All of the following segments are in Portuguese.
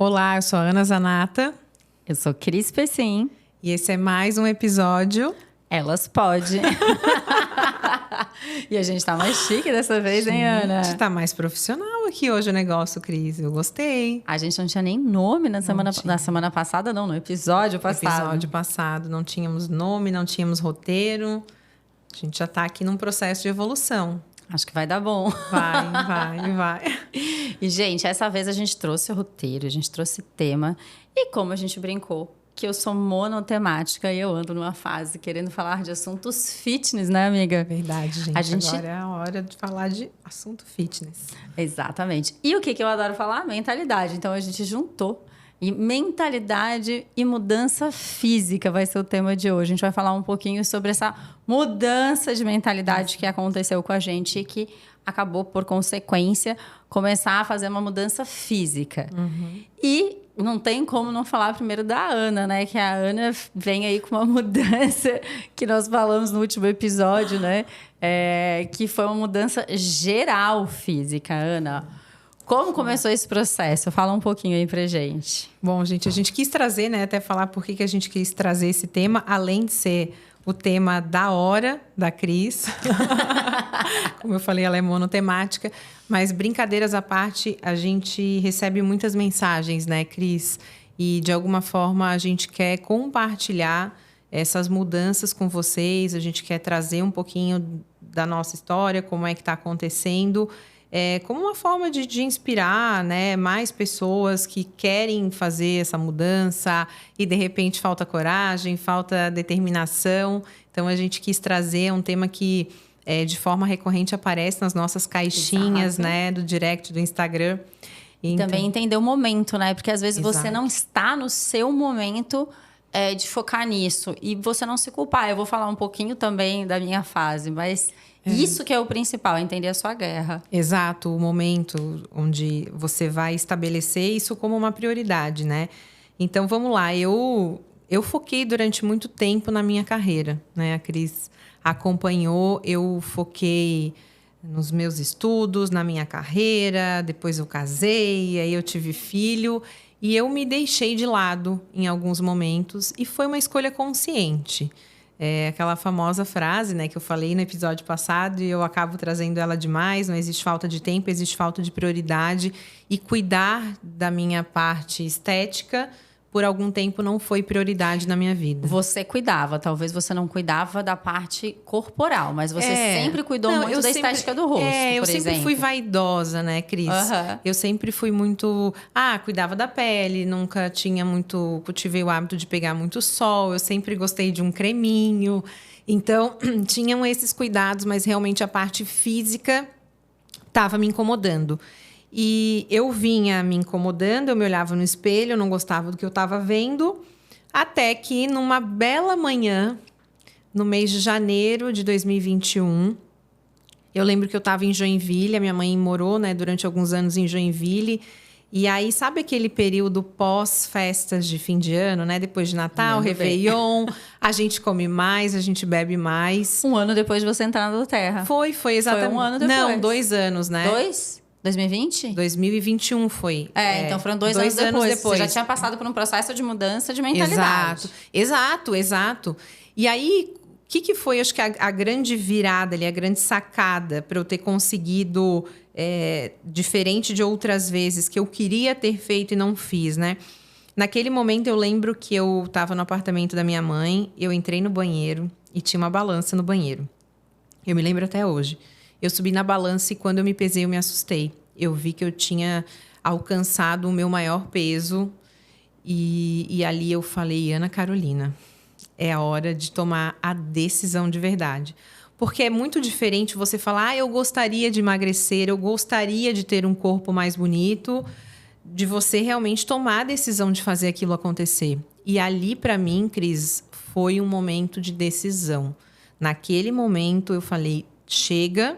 Olá, eu sou a Ana Zanata. Eu sou Cris Pessim. E esse é mais um episódio... Elas Pode. E a gente tá mais chique dessa vez, hein, Ana? A gente tá mais profissional aqui hoje o negócio, Cris. Eu gostei. A gente não tinha nem nome na semana passada, não. No episódio passado. No episódio passado. Não tínhamos nome, não tínhamos roteiro. A gente já tá aqui num processo de evolução. Acho que vai dar bom. Vai. E, gente, essa vez a gente trouxe o roteiro, a gente trouxe tema. E como a gente brincou, que eu sou monotemática e eu ando numa fase querendo falar de assuntos fitness, né, amiga? Verdade, gente. Agora é a hora de falar de assunto fitness. Exatamente. E o que eu adoro falar? Mentalidade. Então, a gente juntou. E mentalidade e mudança física vai ser o tema de hoje. A gente vai falar um pouquinho sobre essa mudança de mentalidade que aconteceu com a gente e que acabou, por consequência, começar a fazer uma mudança física. E não tem como não falar primeiro da Ana, né? Que a Ana vem aí com uma mudança que nós falamos no último episódio, né? Que foi uma mudança geral física, Ana. Como começou esse processo? Fala um pouquinho aí pra gente. Bom, gente, a gente quis trazer, né? Até falar por que a gente quis trazer esse tema, além de ser o tema da hora da Cris. Como eu falei, ela é monotemática. Mas, brincadeiras à parte, a gente recebe muitas mensagens, né, Cris? E, de alguma forma, a gente quer compartilhar essas mudanças com vocês. A gente quer trazer um pouquinho da nossa história, como é que está acontecendo. Como uma forma de inspirar, né, mais pessoas que querem fazer essa mudança e, de repente, falta coragem, falta determinação. Então, a gente quis trazer um tema que, de forma recorrente, aparece nas nossas caixinhas, né, do direct do Instagram. E também entender o momento, né? Porque, às vezes, você não está no seu momento de focar nisso. E você não se culpar. Eu vou falar um pouquinho também da minha fase, mas... Isso que é o principal, entender a sua guerra. Exato, o momento onde você vai estabelecer isso como uma prioridade, né? Então, vamos lá. Eu foquei durante muito tempo na minha carreira, né? A Cris acompanhou, eu foquei nos meus estudos, na minha carreira, depois eu casei, aí eu tive filho e eu me deixei de lado em alguns momentos e foi uma escolha consciente. Aquela famosa frase, né, que eu falei no episódio passado e eu acabo trazendo ela demais. Não existe falta de tempo, existe falta de prioridade. E cuidar da minha parte estética, por algum tempo, não foi prioridade na minha vida. Você cuidava, talvez você não cuidava da parte corporal, mas você sempre cuidou muito da estética do rosto, por exemplo. Eu sempre fui vaidosa, né, Cris? Eu sempre fui muito... cuidava da pele, nunca cultivei o hábito de pegar muito sol, eu sempre gostei de um creminho. Então, tinham esses cuidados, mas realmente a parte física estava me incomodando. E eu vinha me incomodando, eu me olhava no espelho, eu não gostava do que eu estava vendo, até que numa bela manhã, no mês de janeiro de 2021, eu lembro que eu estava em Joinville, a minha mãe morou, né, durante alguns anos em Joinville, e aí, sabe aquele período pós-festas de fim de ano, né? Depois de Natal, Réveillon, a gente come mais, a gente bebe mais. Um ano depois de você entrar na Terra. Foi exatamente. Foi um ano depois. Não, 2 anos, né? 2020? 2021 foi. Então foram 2 anos depois. Você já tinha passado por um processo de mudança de mentalidade. Exato. E aí, o que foi, acho que a grande virada ali, a grande sacada para eu ter conseguido, diferente de outras vezes, que eu queria ter feito e não fiz, né? Naquele momento, eu lembro que eu estava no apartamento da minha mãe, eu entrei no banheiro e tinha uma balança no banheiro. Eu me lembro até hoje. Eu subi na balança e quando eu me pesei, eu me assustei. Eu vi que eu tinha alcançado o meu maior peso. E ali eu falei, Ana Carolina, é a hora de tomar a decisão de verdade. Porque é muito diferente você falar, eu gostaria de emagrecer, eu gostaria de ter um corpo mais bonito, de você realmente tomar a decisão de fazer aquilo acontecer. E ali, para mim, Cris, foi um momento de decisão. Naquele momento, eu falei, chega...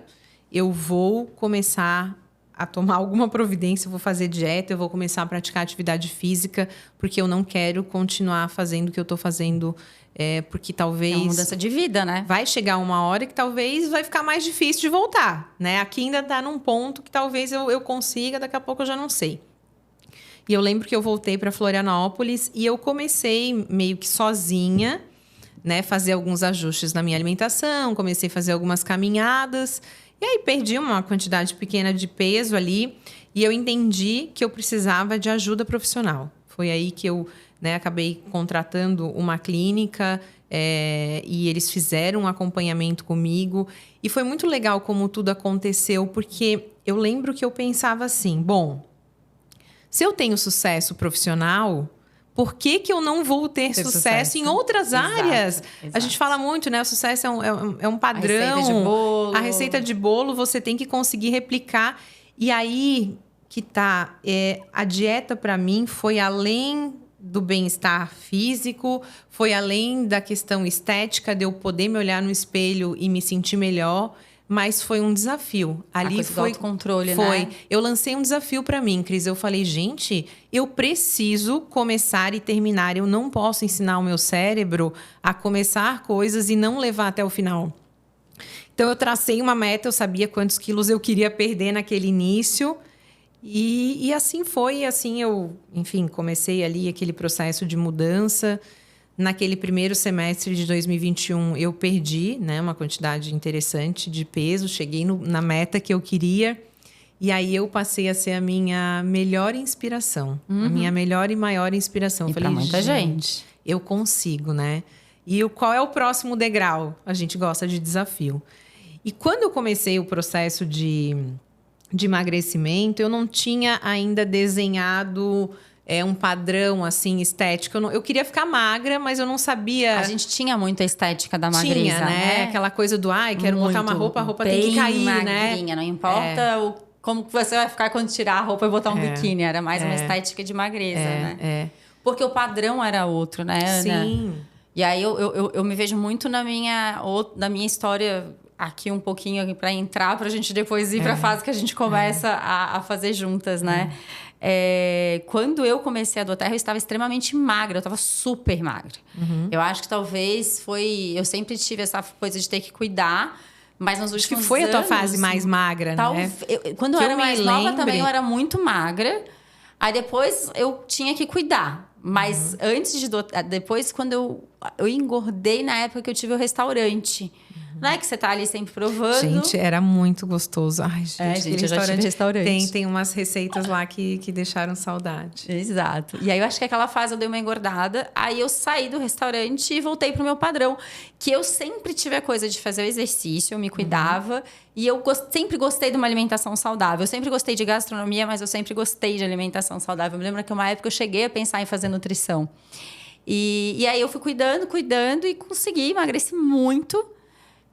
Eu vou começar a tomar alguma providência, eu vou fazer dieta, eu vou começar a praticar atividade física, porque eu não quero continuar fazendo o que eu estou fazendo, porque talvez... É uma mudança de vida, né? Vai chegar uma hora que talvez vai ficar mais difícil de voltar, né? Aqui ainda está num ponto que talvez eu consiga, daqui a pouco eu já não sei. E eu lembro que eu voltei para Florianópolis e eu comecei meio que sozinha, né? Fazer alguns ajustes na minha alimentação, comecei a fazer algumas caminhadas. E aí perdi uma quantidade pequena de peso ali. E eu entendi que eu precisava de ajuda profissional. Foi aí que eu, né, acabei contratando uma clínica e eles fizeram um acompanhamento comigo. E foi muito legal como tudo aconteceu, porque eu lembro que eu pensava assim, bom, se eu tenho sucesso profissional, por que eu não vou ter sucesso em outras áreas? Exato. A gente fala muito, né? O sucesso é um padrão. A receita de bolo. A receita de bolo você tem que conseguir replicar. E aí que tá, a dieta para mim foi além do bem-estar físico, foi além da questão estética, de eu poder me olhar no espelho e me sentir melhor. Mas foi um desafio. Ali foi autocontrole, foi. né? Eu lancei um desafio para mim, Cris. Eu falei, gente, eu preciso começar e terminar. Eu não posso ensinar o meu cérebro a começar coisas e não levar até o final. Então eu tracei uma meta, eu sabia quantos quilos eu queria perder naquele início. E assim foi, assim eu, enfim, comecei ali aquele processo de mudança. Naquele primeiro semestre de 2021, eu perdi, né, uma quantidade interessante de peso. Cheguei na meta que eu queria. E aí, eu passei a ser a minha melhor inspiração. A minha melhor e maior inspiração. E falei, pra muita gente. Eu consigo, né? E qual é o próximo degrau? A gente gosta de desafio. E quando eu comecei o processo de emagrecimento, eu não tinha ainda desenhado... um padrão, assim, estético. Eu queria ficar magra, mas eu não sabia... A gente tinha muito a estética da magreza, tinha, né? Aquela coisa do, quero botar uma roupa, a roupa tem que cair, magrinha, né? Não importa como que você vai ficar quando tirar a roupa e botar um biquíni. Era mais uma estética de magreza, né? Porque o padrão era outro, né, Ana? Sim. E aí, eu me vejo muito na minha história... Aqui um pouquinho para entrar, para a gente depois ir para a fase que a gente começa a fazer juntas, né? Quando eu comecei a doTERRA, eu estava extremamente magra, eu estava super magra. Eu acho que talvez eu sempre tive essa coisa de ter que cuidar, mas nos últimos anos... Acho que foi a tua fase mais magra, né? Quando eu era mais nova também, eu era muito magra. Aí depois eu tinha que cuidar. Mas antes de depois, quando eu engordei na época que eu tive o restaurante. Não é que você tá ali sempre provando. Gente, era muito gostoso. Ai, gente, eu já tive restaurante. Tem umas receitas lá que deixaram saudade. Exato. E aí, eu acho que aquela fase eu dei uma engordada. Aí, eu saí do restaurante e voltei pro meu padrão. Que eu sempre tive a coisa de fazer o exercício, eu me cuidava. E eu sempre gostei de uma alimentação saudável. Eu sempre gostei de gastronomia, mas eu sempre gostei de alimentação saudável. Eu me lembro que uma época eu cheguei a pensar em fazer nutrição. E aí, eu fui cuidando e consegui emagrecer muito.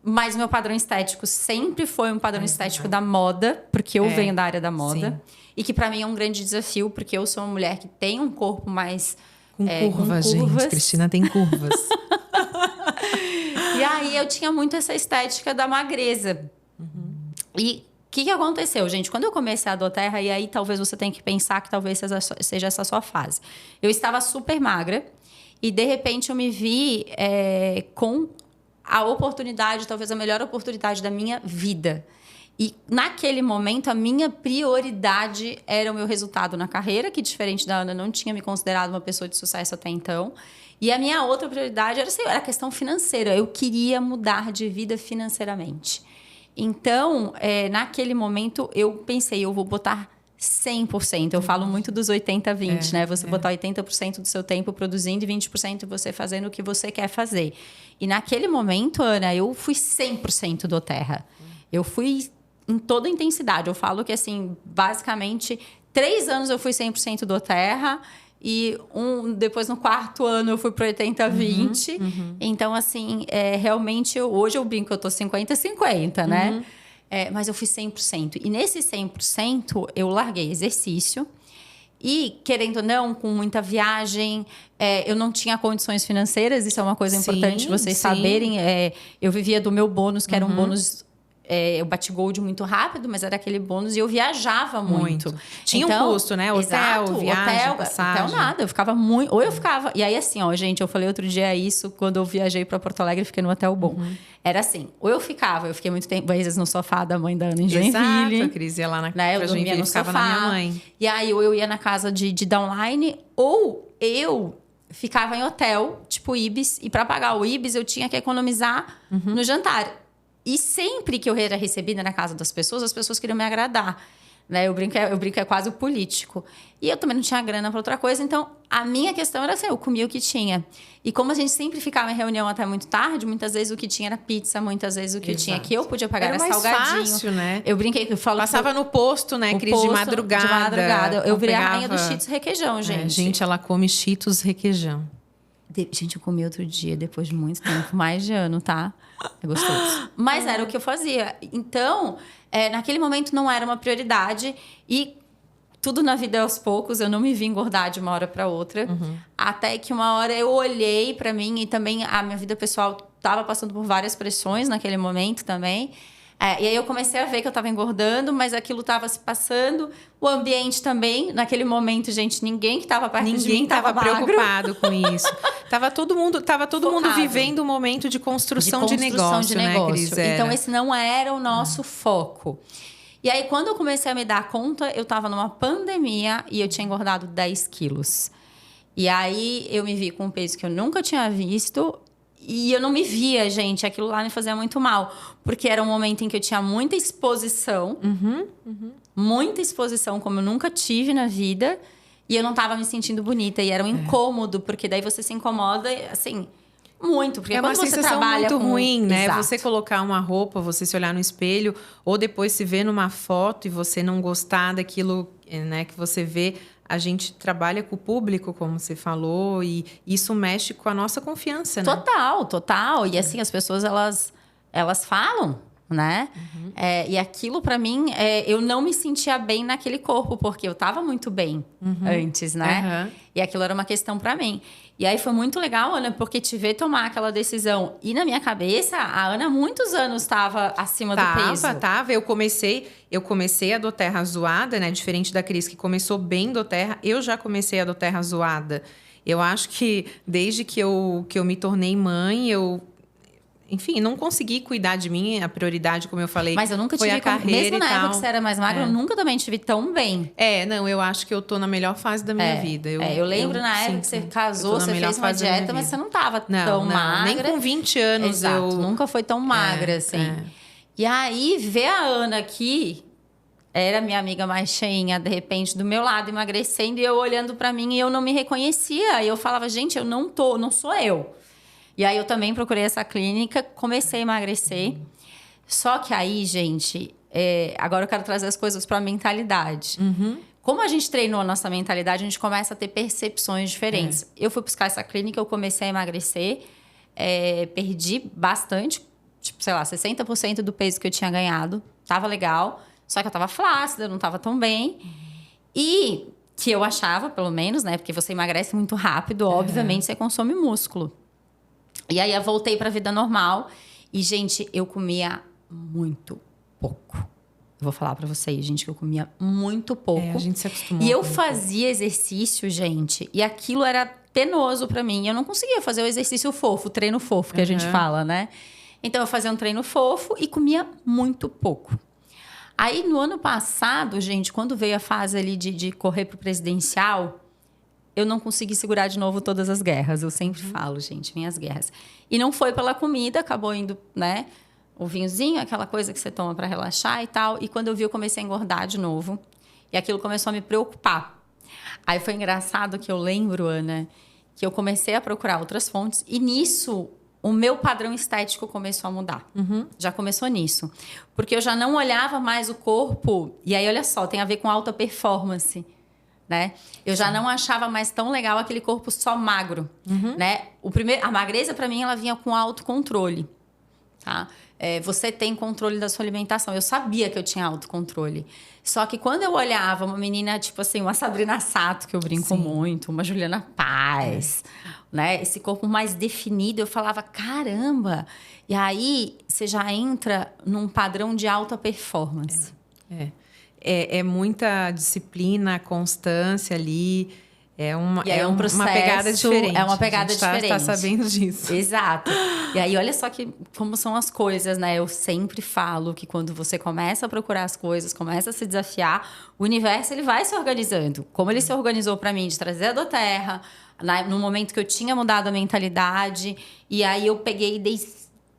Mas o meu padrão estético sempre foi um padrão estético da moda, porque eu venho da área da moda. Sim. E que para mim é um grande desafio, porque eu sou uma mulher que tem um corpo mais... Com curvas, gente. Cristina tem curvas. E aí eu tinha muito essa estética da magreza. E o que aconteceu, gente? Quando eu comecei a doTERRA, e aí talvez você tenha que pensar que talvez seja essa a sua fase. Eu estava super magra e de repente eu me vi com... a oportunidade, talvez a melhor oportunidade da minha vida. E naquele momento, a minha prioridade era o meu resultado na carreira, que diferente da Ana, não tinha me considerado uma pessoa de sucesso até então. E a minha outra prioridade era a questão financeira. Eu queria mudar de vida financeiramente. Então, naquele momento, eu pensei, eu vou botar 100%. Eu falo muito dos 80-20, né? Você botar 80% do seu tempo produzindo e 20% você fazendo o que você quer fazer. E naquele momento, Ana, eu fui 100% doTERRA. Eu fui em toda a intensidade. Eu falo que, assim, basicamente, 3 anos eu fui 100% doTERRA e depois, no 4º ano, eu fui para 80-20. Então, assim, realmente, hoje eu brinco que eu tô 50-50, né? Mas eu fui 100%. E nesse 100%, eu larguei exercício. E, querendo ou não, com muita viagem, eu não tinha condições financeiras. Isso é uma coisa importante vocês saberem. Eu vivia do meu bônus, que era um bônus eu bati Gold muito rápido, mas era aquele bônus e eu viajava muito. Tinha então, um custo, né? Hotel, exato, viagem, passagem. Hotel nada, eu ficava muito... Ou eu ficava... E aí, assim, ó, gente, eu falei outro dia isso, quando eu viajei para Porto Alegre, fiquei no hotel bom. Era assim, ou eu fiquei muito tempo, às vezes, no sofá da mãe da Ana em Joinville. Exato, a Cris ia lá né? Eu dormia no ficava sofá. na minha mãe. E aí, ou eu ia na casa de downline, ou eu ficava em hotel, tipo Ibis, e para pagar o Ibis eu tinha que economizar no jantar. E sempre que eu era recebida na casa das pessoas, as pessoas queriam me agradar. Né? Eu brinco é quase o político. E eu também não tinha grana para outra coisa, então a minha questão era assim, eu comia o que tinha. E como a gente sempre ficava em reunião até muito tarde, muitas vezes o que tinha era pizza, muitas vezes o que tinha que eu podia pagar era mais salgadinho. Fácil, né? Eu brinquei que eu falo passava no posto, né, Cris, de madrugada. De madrugada. Eu virei a rainha dos Cheetos requeijão, gente. Gente, ela come Cheetos requeijão. Gente, eu comi outro dia, depois de muito tempo, mais de ano, tá? É gostoso. Mas era o que eu fazia. Então, naquele momento não era uma prioridade. E tudo na vida é aos poucos. Eu não me vi engordar de uma hora para outra. Até que uma hora eu olhei para mim e também a minha vida pessoal estava passando por várias pressões naquele momento também. E aí eu comecei a ver que eu estava engordando, mas aquilo estava se passando. O ambiente também, naquele momento, gente, ninguém que estava perto de mim estava preocupado com isso. Tava todo mundo vivendo um momento de construção de negócio, né, Cris? Então esse não era o nosso foco. E aí quando eu comecei a me dar conta, eu estava numa pandemia e eu tinha engordado 10 quilos. E aí eu me vi com um peso que eu nunca tinha visto. E eu não me via, gente. Aquilo lá me fazia muito mal. Porque era um momento em que eu tinha muita exposição. Muita exposição, como eu nunca tive na vida. E eu não estava me sentindo bonita. E era um incômodo, porque daí você se incomoda, assim, muito. Porque uma quando você sensação trabalha muito ruim, né? Exato. Você colocar uma roupa, você se olhar no espelho, ou depois se ver numa foto e você não gostar daquilo, né, que você vê. A gente trabalha com o público, como você falou, e isso mexe com a nossa confiança, né? Total. E assim, as pessoas, elas falam, né? E aquilo, pra mim, eu não me sentia bem naquele corpo, porque eu tava muito bem antes, né? E aquilo era uma questão pra mim. E aí foi muito legal, Ana, porque te ver tomar aquela decisão. E na minha cabeça, a Ana há muitos anos estava acima do peso. Tava. Eu comecei a doTERRA zoada, né? Diferente da Cris, que começou bem doTERRA. Eu já comecei a doTERRA zoada. Eu acho que desde que eu me tornei mãe, enfim, não consegui cuidar de mim, a prioridade, como eu falei, mas eu nunca foi tive a carreira mesmo na época que você era mais magra, eu nunca também tive tão bem. Não, eu acho que eu tô na melhor fase da minha vida. Eu lembro na época que você casou, você fez uma dieta, mas você não tava tão magra. Nem com 20 anos. Exato, nunca foi tão magra, assim. E aí, ver a Ana aqui, era minha amiga mais cheinha, de repente, do meu lado, emagrecendo, e eu olhando pra mim, e eu não me reconhecia. E eu falava, gente, eu não sou eu. E aí eu também procurei essa clínica, comecei a emagrecer. Só que aí, gente, agora eu quero trazer as coisas para a mentalidade. Como a gente treinou a nossa mentalidade, a gente começa a ter percepções diferentes. Eu fui buscar essa clínica, eu comecei a emagrecer, perdi bastante, tipo, sei lá, 60% do peso que eu tinha ganhado. Tava legal, só que eu tava flácida, eu não tava tão bem. E que eu achava, pelo menos, né? Porque você emagrece muito rápido, obviamente você consome músculo. E aí eu voltei para a vida normal. E, gente, eu comia muito pouco. Eu vou falar para vocês, gente, que eu comia muito pouco. A gente se acostumou. E eu fazia exercício, gente. E aquilo era penoso para mim. Eu não conseguia fazer o exercício fofo, o treino fofo que a gente fala, né? Então, eu fazia um treino fofo e comia muito pouco. Aí, no ano passado, gente, quando veio a fase ali de correr pro presidencial, eu não consegui segurar de novo todas as guerras. Eu sempre falo, gente, minhas guerras. E não foi pela comida, acabou indo, né? O vinhozinho, aquela coisa que você toma para relaxar e tal. E quando eu vi, eu comecei a engordar de novo. E aquilo começou a me preocupar. Aí foi engraçado que eu lembro, Ana, que eu comecei a procurar outras fontes. E nisso, o meu padrão estético começou a mudar. Já começou nisso. Porque eu já não olhava mais o corpo. E aí, olha só, tem a ver com alta performance. Né? Eu já não achava mais tão legal aquele corpo só magro, né? A magreza, para mim, ela vinha com autocontrole, tá? você tem controle da sua alimentação. Eu sabia que eu tinha autocontrole. Só que quando eu olhava uma menina, tipo assim, uma Sabrina Sato, que eu brinco muito, uma Juliana Paz, né? Esse corpo mais definido, eu falava, caramba! E aí, você já entra num padrão de alta performance. É muita disciplina, constância ali. É uma processo, uma pegada diferente. É uma pegada diferente. Tá sabendo disso. Exato. E aí, olha só como são as coisas, né? Eu sempre falo que quando você começa a procurar as coisas, começa a se desafiar, o universo ele vai se organizando. Como ele se organizou para mim de trazer a doTERRA, no momento que eu tinha mudado a mentalidade. E aí, eu peguei e dei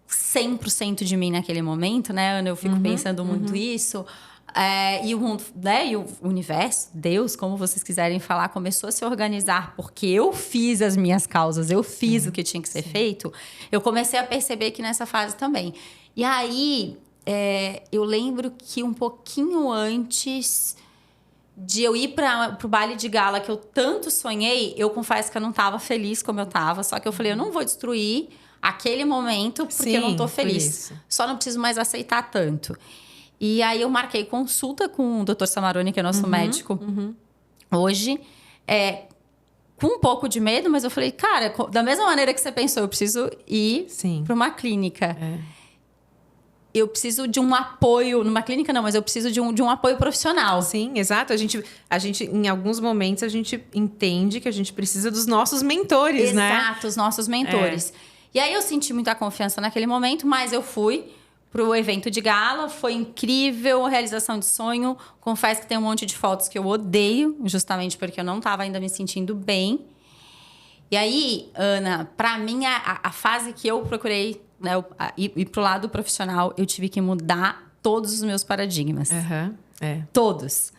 100% de mim naquele momento, né, Ana? Eu fico pensando muito isso. E o mundo, né, e o universo, Deus, como vocês quiserem falar, começou a se organizar porque eu fiz as minhas causas, eu fiz o que tinha que ser feito. Eu comecei a perceber que nessa fase também. E aí, eu lembro que um pouquinho antes de eu ir para o baile de gala que eu tanto sonhei, eu confesso que eu não estava feliz como eu estava, só que eu falei, eu não vou destruir aquele momento porque eu não estou feliz. Só não preciso mais aceitar tanto. E aí eu marquei consulta com o Dr. Samarone, que é nosso médico hoje, com um pouco de medo, mas eu falei, cara, da mesma maneira que você pensou, eu preciso ir para uma clínica. Eu preciso de um apoio, numa clínica não, mas eu preciso de um apoio profissional. Sim, exato. A gente, em alguns momentos, a gente entende que a gente precisa dos nossos mentores, né? Exato, os nossos mentores. E aí eu senti muita confiança naquele momento, mas eu fui pro evento de gala, foi incrível, realização de sonho. Confesso que tem um monte de fotos que eu odeio, justamente porque eu não estava ainda me sentindo bem. E aí, Ana, para mim, a fase que eu procurei, né, ir pro lado profissional, eu tive que mudar todos os meus paradigmas. Todos.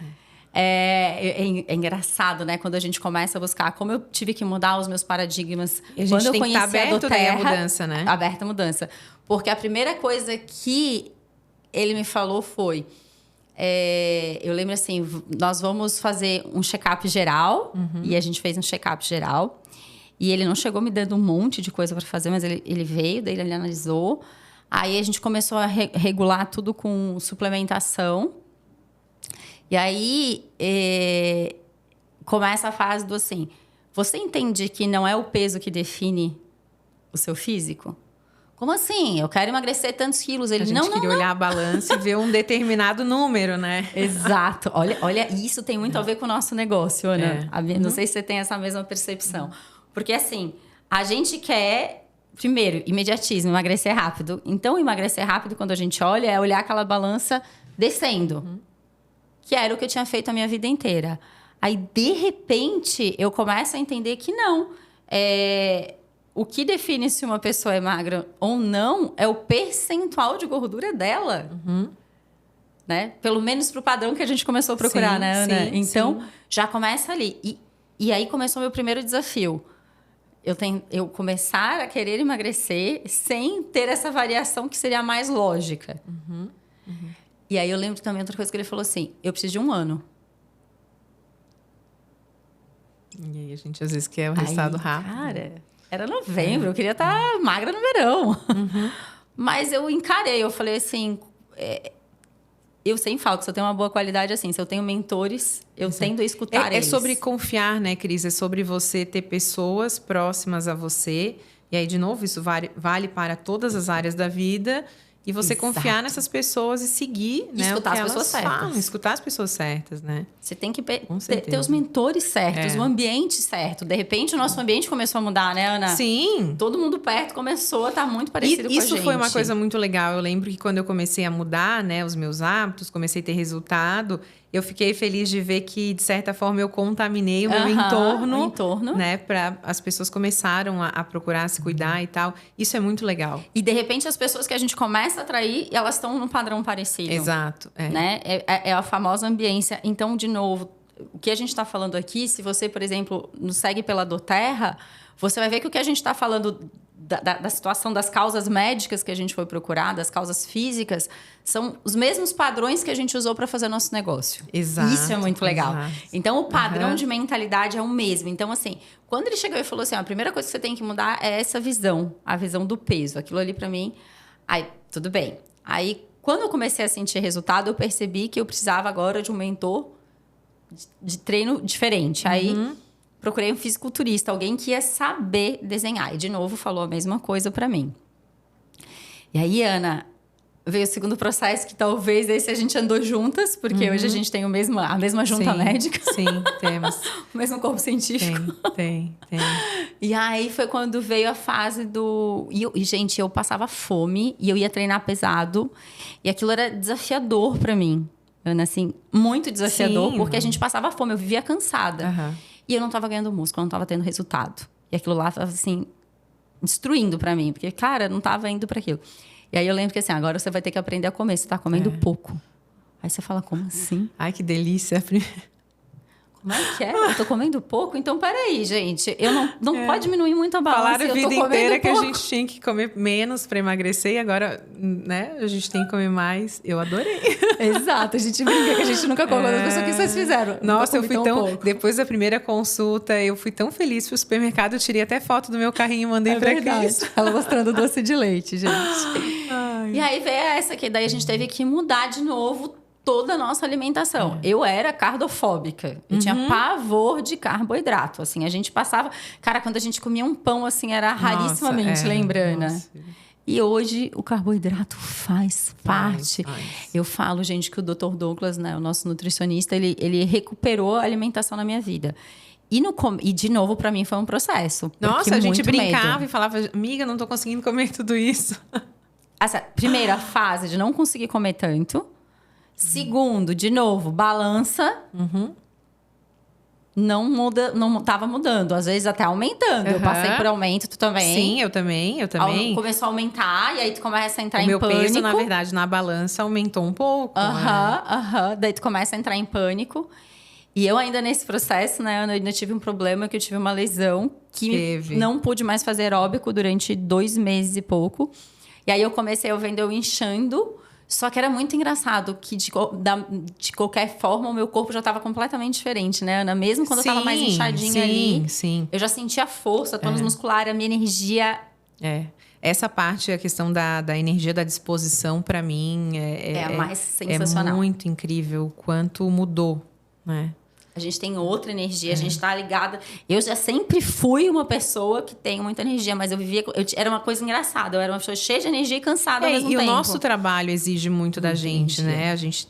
É engraçado, né? Quando a gente começa a buscar como eu tive que mudar os meus paradigmas. E a gente quando eu tem que estar aberto daí a mudança, né? Aberta a mudança. Porque a primeira coisa que ele me falou foi... eu lembro assim, nós vamos fazer um check-up geral. E a gente fez um check-up geral. E ele não chegou me dando um monte de coisa para fazer, mas ele veio, daí ele analisou. Aí a gente começou a regular tudo com suplementação. E aí, começa a fase do assim... Você entende que não é o peso que define o seu físico? Como assim? Eu quero emagrecer tantos quilos. Ele, a gente queria olhar a balança e ver um determinado número, né? Exato. Olha, isso tem muito a ver com o nosso negócio, Ana. Não sei se você tem essa mesma percepção. Porque, assim, a gente quer... Primeiro, imediatismo, emagrecer rápido. Então, emagrecer rápido, quando a gente olha, é olhar aquela balança descendo. Que era o que eu tinha feito a minha vida inteira. Aí, de repente, eu começo a entender que não. O que define se uma pessoa é magra ou não é o percentual de gordura dela. Né? Pelo menos para o padrão que a gente começou a procurar, né, Ana? Então, já começa ali. E aí começou o meu primeiro desafio. Eu começar a querer emagrecer sem ter essa variação que seria a mais lógica. E aí eu lembro também outra coisa que ele falou assim, eu preciso de 1 ano. E aí a gente às vezes quer o resultado rápido. Cara, era novembro, eu queria estar magra no verão. Mas eu encarei, eu falei assim... eu sempre falo que se eu tenho uma boa qualidade, assim, se eu tenho mentores, eu tendo a escutar eles. É sobre confiar, né, Cris? É sobre você ter pessoas próximas a você. E aí, de novo, isso vale para todas as áreas da vida. E você confiar nessas pessoas e seguir, né, escutar as pessoas certas. Escutar as pessoas certas, né? Você tem que ter os mentores certos, o ambiente certo. De repente, o nosso ambiente começou a mudar, né, Ana? Sim. Todo mundo perto começou a estar muito parecido com a gente. Isso foi uma coisa muito legal. Eu lembro que quando eu comecei a mudar, né, os meus hábitos, comecei a ter resultado... Eu fiquei feliz de ver que, de certa forma, eu contaminei o meu entorno. Né? As pessoas começaram a procurar se cuidar e tal. Isso é muito legal. E, de repente, as pessoas que a gente começa a atrair, elas estão num padrão parecido. Exato. Né? É a famosa ambiência. Então, de novo, o que a gente está falando aqui, se você, por exemplo, nos segue pela doTERRA, você vai ver que o que a gente está falando da situação das causas médicas que a gente foi procurar, das causas físicas, são os mesmos padrões que a gente usou para fazer nosso negócio. Exato. Isso é muito legal. Exato. Então, o padrão de mentalidade é o mesmo. Então, assim, quando ele chegou e falou assim, a primeira coisa que você tem que mudar é essa visão, a visão do peso. Aquilo ali, para mim... Aí, tudo bem. Aí, quando eu comecei a sentir resultado, eu percebi que eu precisava agora de um mentor de treino diferente. Aí, procurei um fisiculturista, alguém que ia saber desenhar. E, de novo, falou a mesma coisa pra mim. E aí, Ana, veio o segundo processo, que talvez esse a gente andou juntas, porque hoje a gente tem a mesma junta médica. Sim, temos. O mesmo corpo científico. Tem. E aí foi quando veio a fase do... Gente, eu passava fome e eu ia treinar pesado. E aquilo era desafiador pra mim. Ana, assim, muito desafiador, Sim. porque a gente passava fome, eu vivia cansada. Aham. E eu não tava ganhando músculo, eu não tava tendo resultado. E aquilo lá tava, assim, destruindo pra mim. Porque, cara, eu não tava indo pra aquilo. E aí eu lembro que assim, agora você vai ter que aprender a comer. Você tá comendo pouco. Aí você fala, como assim? Ai, que delícia. Como é que é? Eu tô comendo pouco? Então, peraí, gente. Eu não pode diminuir muito a balança. Falaram a vida inteira que pouco. a gente tinha que comer menos para emagrecer e agora, né, a gente tem que comer mais. Eu adorei. Exato, a gente brinca que a gente nunca come. As pessoas que vocês fizeram. Nossa, eu fui tão... pouco. Depois da primeira consulta, eu fui tão feliz pro supermercado. Eu tirei até foto do meu carrinho e mandei pra Cris. Ela mostrando doce de leite, gente. Ai. E aí veio essa, que daí a gente teve que mudar de novo toda a nossa alimentação. Eu era cardofóbica. Eu tinha pavor de carboidrato. Assim, a gente passava... Cara, quando a gente comia um pão, assim, era rarissimamente, lembrando. Nossa. E hoje o carboidrato faz parte. Eu falo, gente, que o Dr. Douglas, né, o nosso nutricionista, ele recuperou a alimentação na minha vida. E de novo, pra mim, foi um processo. Nossa, a gente brincava medo. e falava, amiga, não tô conseguindo comer tudo isso. Essa primeira fase de não conseguir comer tanto. Segundo, de novo, balança. Não muda, não estava mudando. Às vezes até aumentando. Eu passei por aumento, tu também. Sim, eu também. Começou a aumentar e aí tu começa a entrar em meu pânico. peso, na verdade, na balança aumentou um pouco. Daí tu começa a entrar em pânico. E eu ainda nesse processo, né, eu ainda tive um problema, que eu tive uma lesão que não pude mais fazer aeróbico durante 2 meses e pouco. E aí eu comecei a ver eu inchando. Só que era muito engraçado que, de qualquer forma, o meu corpo já estava completamente diferente, né, Ana? Mesmo quando eu estava mais inchadinha ali, eu já sentia força, tônus muscular, a minha energia... Essa parte, a questão da energia, da disposição, para mim, é a mais sensacional. É muito incrível o quanto mudou, né? A gente tem outra energia, a gente tá ligada. Eu já sempre fui uma pessoa que tem muita energia, mas eu vivia... era uma coisa engraçada. Eu era uma pessoa cheia de energia e cansada ao mesmo tempo. E o nosso trabalho exige muito da gente, né? A gente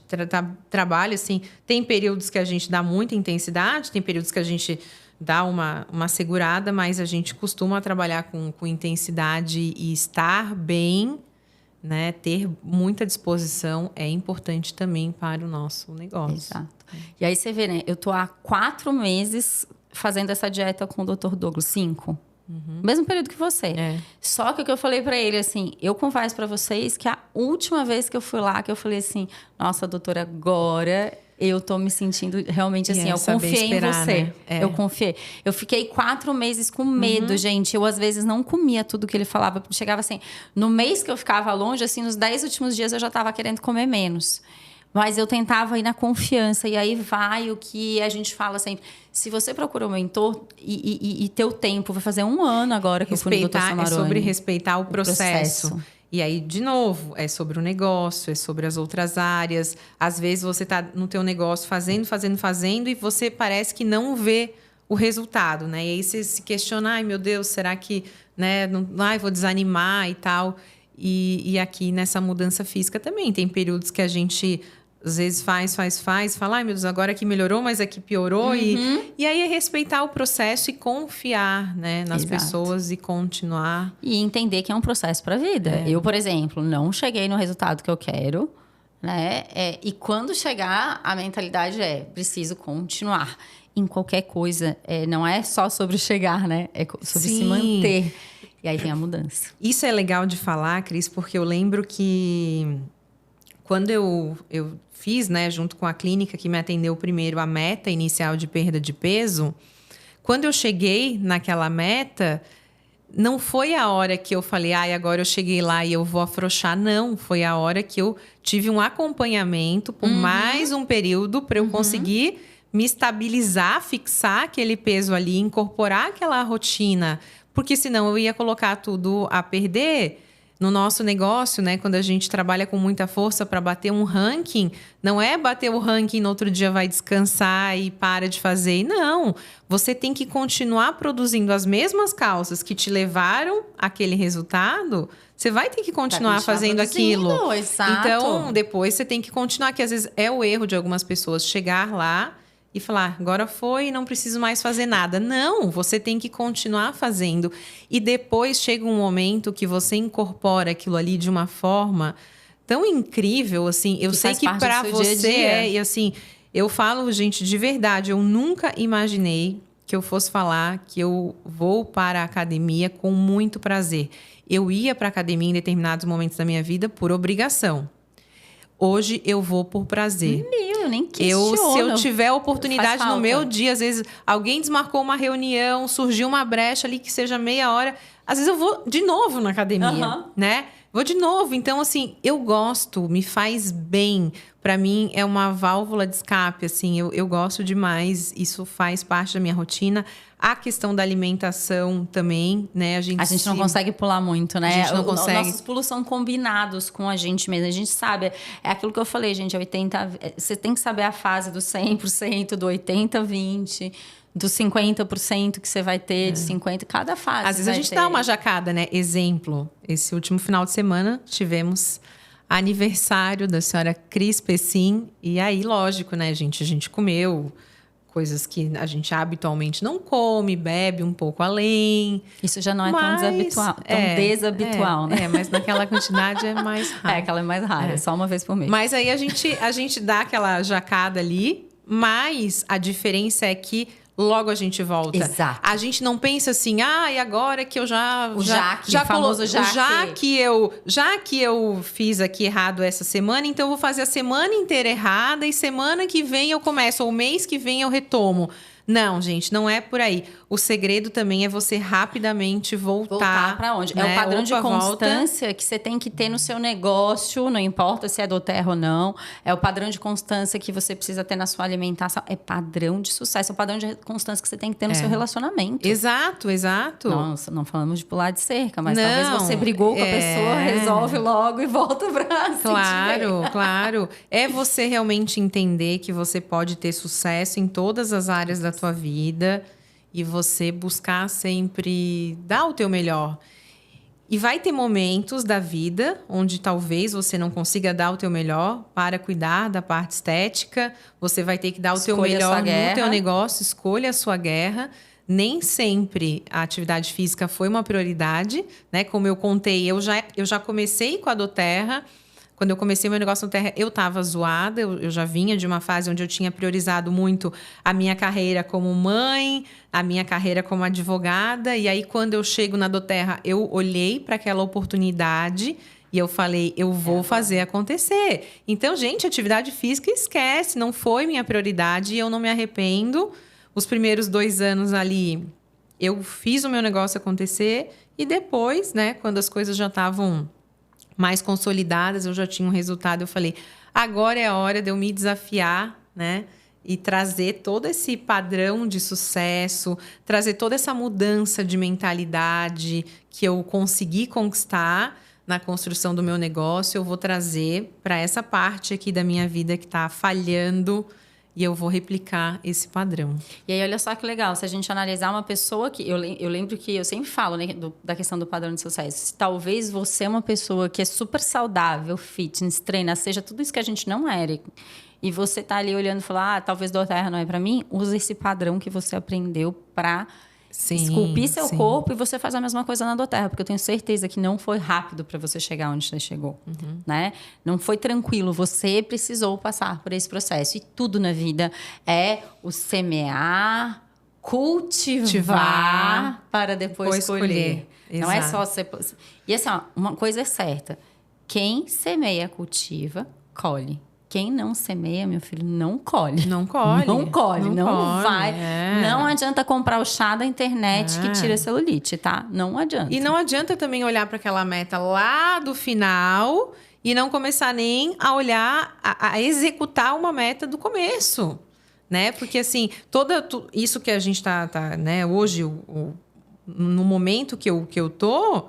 trabalha, assim... Tem períodos que a gente dá muita intensidade, tem períodos que a gente dá uma segurada, mas a gente costuma trabalhar com intensidade e estar bem, né? Ter muita disposição é importante também para o nosso negócio. Exato. E aí você vê, né? Eu tô há 4 meses fazendo essa dieta com o Dr. Douglas, 5. Mesmo período que você. Só que o que eu falei pra ele, assim, eu confesso pra vocês que a última vez que eu fui lá, que eu falei assim, nossa, doutora, agora eu tô me sentindo realmente assim, eu confiei em você. Né? Eu confiei. Eu fiquei 4 meses com medo, gente. Eu, às vezes, não comia tudo que ele falava. Chegava assim, no mês que eu ficava longe, assim, nos 10 últimos dias eu já tava querendo comer menos. Mas eu tentava ir na confiança. E aí vai o que a gente fala sempre. Se você procura um mentor e teu tempo, vai fazer 1 ano agora que eu fui no Dr. Samarone. É sobre respeitar o processo. E aí, de novo, é sobre o negócio, é sobre as outras áreas. Às vezes você tá no teu negócio fazendo e você parece que não vê o resultado, né? E aí você se questiona, ai meu Deus, será que, né, vou desanimar e tal. E aqui nessa mudança física também tem períodos que a gente às vezes faz, fala, ai meu Deus, agora aqui melhorou, mas aqui piorou. E aí é respeitar o processo e confiar, né, nas pessoas e continuar. E entender que é um processo para a vida. Eu, por exemplo, não cheguei no resultado que eu quero, né? E quando chegar, a mentalidade preciso continuar. Em qualquer coisa, não é só sobre chegar, né? É sobre se manter. E aí vem a mudança. Isso é legal de falar, Cris, porque eu lembro que quando eu fiz, né, junto com a clínica que me atendeu primeiro, a meta inicial de perda de peso, quando eu cheguei naquela meta, não foi a hora que eu falei, agora eu cheguei lá e eu vou afrouxar. Não, foi a hora que eu tive um acompanhamento por mais um período para eu conseguir me estabilizar, fixar aquele peso ali, incorporar aquela rotina. Porque senão eu ia colocar tudo a perder, No nosso negócio, né, quando a gente trabalha com muita força para bater um ranking, não é bater o ranking no outro dia vai descansar e para de fazer. Não, você tem que continuar produzindo as mesmas calças que te levaram àquele resultado. Você vai ter que continuar fazendo aquilo. Exato. Então, depois você tem que continuar, que às vezes é o erro de algumas pessoas chegar lá e falar, agora foi, não preciso mais fazer nada. Não, você tem que continuar fazendo. E depois chega um momento que você incorpora aquilo ali de uma forma tão incrível, assim. Eu sei que para você é, e assim, eu falo, gente, de verdade, eu nunca imaginei que eu fosse falar que eu vou para a academia com muito prazer. Eu ia para a academia em determinados momentos da minha vida por obrigação. Hoje eu vou por prazer. Eu nem questiono. Se eu tiver oportunidade no meu dia, às vezes alguém desmarcou uma reunião, surgiu uma brecha ali que seja meia hora, às vezes eu vou de novo na academia, né? Vou de novo. Então, assim, eu gosto, me faz bem. Para mim, é uma válvula de escape, assim. Eu gosto demais. Isso faz parte da minha rotina. A questão da alimentação também, né? A gente não consegue pular muito, né? A gente não consegue. Nossos pulos são combinados com a gente mesmo. A gente sabe. É aquilo que eu falei, gente. 80, você tem que saber a fase do 100%, do 80-20%. Dos 50% que você vai ter, de 50%, cada fase. Às vezes a gente dá uma jacada, né? Exemplo, esse último final de semana tivemos aniversário da senhora Cris Pessim. E aí, lógico, né, gente? A gente comeu coisas que a gente habitualmente não come, bebe um pouco além. Isso já não é tão desabitual, né? Mas naquela quantidade é mais raro. Aquela é mais rara, só uma vez por mês. Mas aí a gente dá aquela jacada ali, mas a diferença é que logo a gente volta. Exato. A gente não pensa assim, e agora que eu já que eu fiz aqui errado essa semana, então eu vou fazer a semana inteira errada e semana que vem eu começo, ou mês que vem eu retomo. Não, gente, não é por aí. O segredo também é você rapidamente voltar para onde? Né? É o padrão de constância que você tem que ter no seu negócio, não importa se é do terra ou não. É o padrão de constância que você precisa ter na sua alimentação. É padrão de sucesso, é o padrão de constância que você tem que ter no seu relacionamento. Exato. Nossa, não falamos de pular de cerca, mas talvez você brigou com a pessoa, resolve logo e volta pra Claro. É você realmente entender que você pode ter sucesso em todas as áreas da tua vida e você buscar sempre dar o teu melhor. E vai ter momentos da vida onde talvez você não consiga dar o teu melhor para cuidar da parte estética. Você vai ter que dar o teu melhor no teu negócio, escolha a sua guerra. Nem sempre a atividade física foi uma prioridade, né? Como eu contei, eu já comecei com a doTERRA. Quando eu comecei meu negócio no Terra, eu estava zoada. Eu já vinha de uma fase onde eu tinha priorizado muito a minha carreira como mãe, a minha carreira como advogada. E aí, quando eu chego na doTERRA, eu olhei para aquela oportunidade e eu falei, eu vou fazer acontecer. Então, gente, atividade física, esquece. Não foi minha prioridade e eu não me arrependo. Os primeiros 2 anos ali, eu fiz o meu negócio acontecer. E depois, né, quando as coisas já estavam mais consolidadas, eu já tinha um resultado, eu falei, agora é a hora de eu me desafiar, né? E trazer todo esse padrão de sucesso, trazer toda essa mudança de mentalidade que eu consegui conquistar na construção do meu negócio, eu vou trazer para essa parte aqui da minha vida que está falhando e eu vou replicar esse padrão. E aí, olha só que legal, se a gente analisar uma pessoa que... Eu lembro que eu sempre falo, né, da questão do padrão de sucesso. Se talvez você é uma pessoa que é super saudável, fitness, treina, seja tudo isso que a gente não é, e você tá ali olhando e falar, talvez doTERRA não é para mim, usa esse padrão que você aprendeu para esculpir seu corpo e você faz a mesma coisa na doTERRA, porque eu tenho certeza que não foi rápido para você chegar onde você chegou, né? Não foi tranquilo, você precisou passar por esse processo. E tudo na vida é o semear, cultivar para depois colher. Não é só você... E assim, uma coisa é certa, quem semeia, cultiva, colhe. Quem não semeia, meu filho, não colhe. Não colhe. Não vai. Não adianta comprar o chá da internet que tira celulite, tá? Não adianta. E não adianta também olhar para aquela meta lá do final e não começar nem a olhar, a executar uma meta do começo, né? Porque, assim, isso que a gente tá né? Hoje, no momento que eu tô,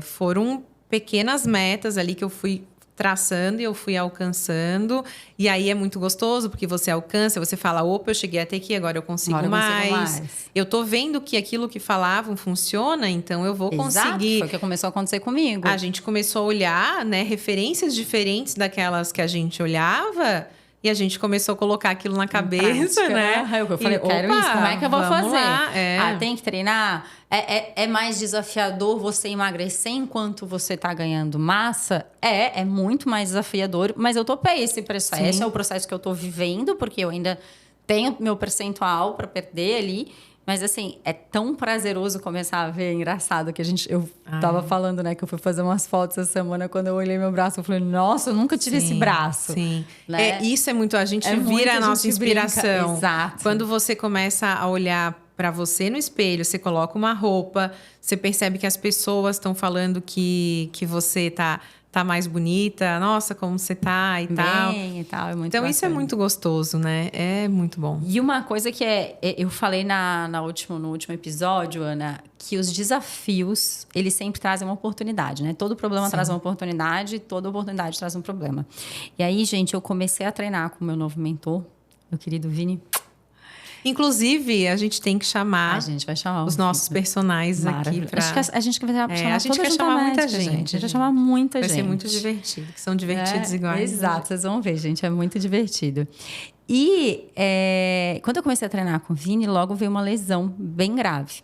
foram pequenas metas ali que eu fui traçando e eu fui alcançando. E aí é muito gostoso, porque você alcança, você fala, opa, eu cheguei até aqui, agora eu consigo, Agora eu consigo mais. Eu tô vendo que aquilo que falavam funciona, então eu vou Exato, conseguir. foi o que começou a acontecer comigo. A gente começou a olhar, né, referências diferentes daquelas que a gente olhava. E a gente começou a colocar aquilo na cabeça, prática, né? Eu falei, eu quero isso, como é que eu vou vamos fazer? lá, Tem que treinar? É mais desafiador você emagrecer enquanto você tá ganhando massa? É muito mais desafiador, mas eu topei esse processo. Sim. É o processo que eu tô vivendo, porque eu ainda tenho meu percentual para perder ali. Mas, assim, é tão prazeroso começar a ver. É engraçado que eu tava falando, né? Que eu fui fazer umas fotos essa semana. Quando eu olhei meu braço, eu falei, nossa, eu nunca tive esse braço. Sim. Né? Isso é muito... A gente muito, vira a a nossa gente inspiração. brinca. Exato. Quando você começa a olhar para você no espelho, você coloca uma roupa, você percebe que as pessoas estão falando que você tá mais bonita. Nossa, como você tá e tal. Bem, e tal, é muito então, bacana. isso é muito gostoso, né? É muito bom. E uma coisa que eu falei no último episódio, Ana, que os desafios, eles sempre trazem uma oportunidade, né? Todo problema traz uma oportunidade, toda oportunidade traz um problema. E aí, gente, eu comecei a treinar com o meu novo mentor, meu querido Vini. Inclusive, a gente tem que chamar, a gente vai chamar os nossos personagens aqui para... Acho que a gente vai chamar a gente quer chamar muita gente. A gente vai chamar muita gente. Vai ser muito divertido, que são divertidos iguais. Exato, vocês vão ver, gente, é muito divertido. E quando eu comecei a treinar com o Vini, logo veio uma lesão bem grave,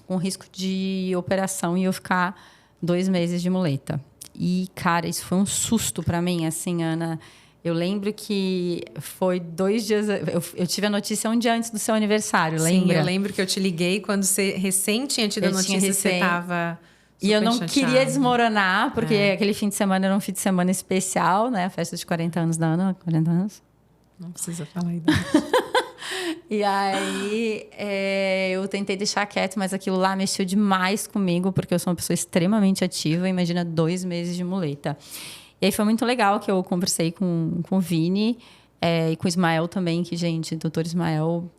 com risco de operação e eu ficar 2 meses de muleta. E, cara, isso foi um susto para mim, assim, Ana. Eu lembro que foi 2 dias... Eu tive a notícia um dia antes do seu aniversário, lembra? Sim, eu lembro que eu te liguei quando você recém tinha tido a notícia que você estava e eu não chateada. queria desmoronar, porque aquele fim de semana era um fim de semana especial, né? A festa de 40 anos da Ana, 40 anos. Não precisa falar a idade. E aí, eu tentei deixar quieto, mas aquilo lá mexeu demais comigo, porque eu sou uma pessoa extremamente ativa. Imagina 2 meses de muleta. E aí foi muito legal que eu conversei com o Vini e com o Ismael também, que, gente, doutor Ismael,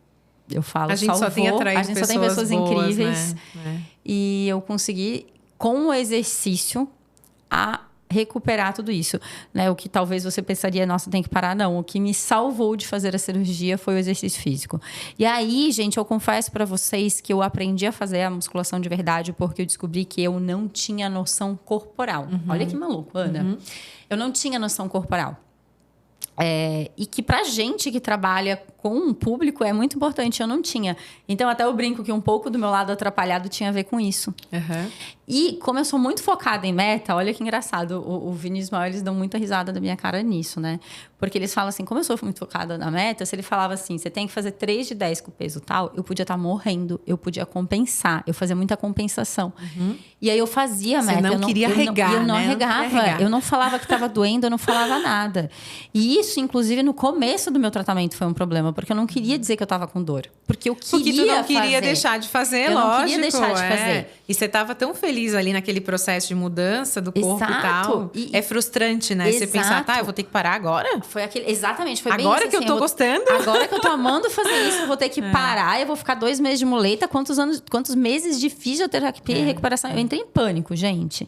eu falo, a gente salvou. Só tem atraído a gente só tem pessoas boas, incríveis. né? E eu consegui, com o exercício, recuperar tudo isso, né? O que talvez você pensaria, nossa, tem que parar. Não, o que me salvou de fazer a cirurgia foi o exercício físico. E aí, gente, eu confesso para vocês que eu aprendi a fazer a musculação de verdade porque eu descobri que eu não tinha noção corporal. Olha que maluco, Ana. Eu não tinha noção corporal. E que pra gente que trabalha com um público é muito importante, eu não tinha. Então, até eu brinco que um pouco do meu lado atrapalhado tinha a ver com isso. E como eu sou muito focada em meta, olha que engraçado, o Vini e o Ismael, eles dão muita risada da minha cara nisso, né? Porque eles falam assim, como eu sou muito focada na meta, se ele falava assim, você tem que fazer 3 de 10 com o peso tal, eu podia estar morrendo, eu podia compensar, eu fazia muita compensação. E aí eu fazia a meta. Você não queria arregar, eu não né? arregava, eu não falava que estava doendo, eu não falava nada. E isso, inclusive, no começo do meu tratamento foi um problema, porque eu não queria dizer que eu estava com dor. Porque eu queria Porque tu não queria fazer. deixar de fazer, eu lógico. Eu não queria deixar de fazer. E você estava tão feliz ali naquele processo de mudança do corpo e tal. É frustrante, né? Você pensar, eu vou ter que parar agora? Foi aquele... Exatamente, foi agora bem que assim, eu tô gostando. Agora que eu tô amando fazer isso, eu vou ter que parar, eu vou ficar 2 meses de muleta, quantos meses de fisioterapia e recuperação. Eu entrei em pânico, gente.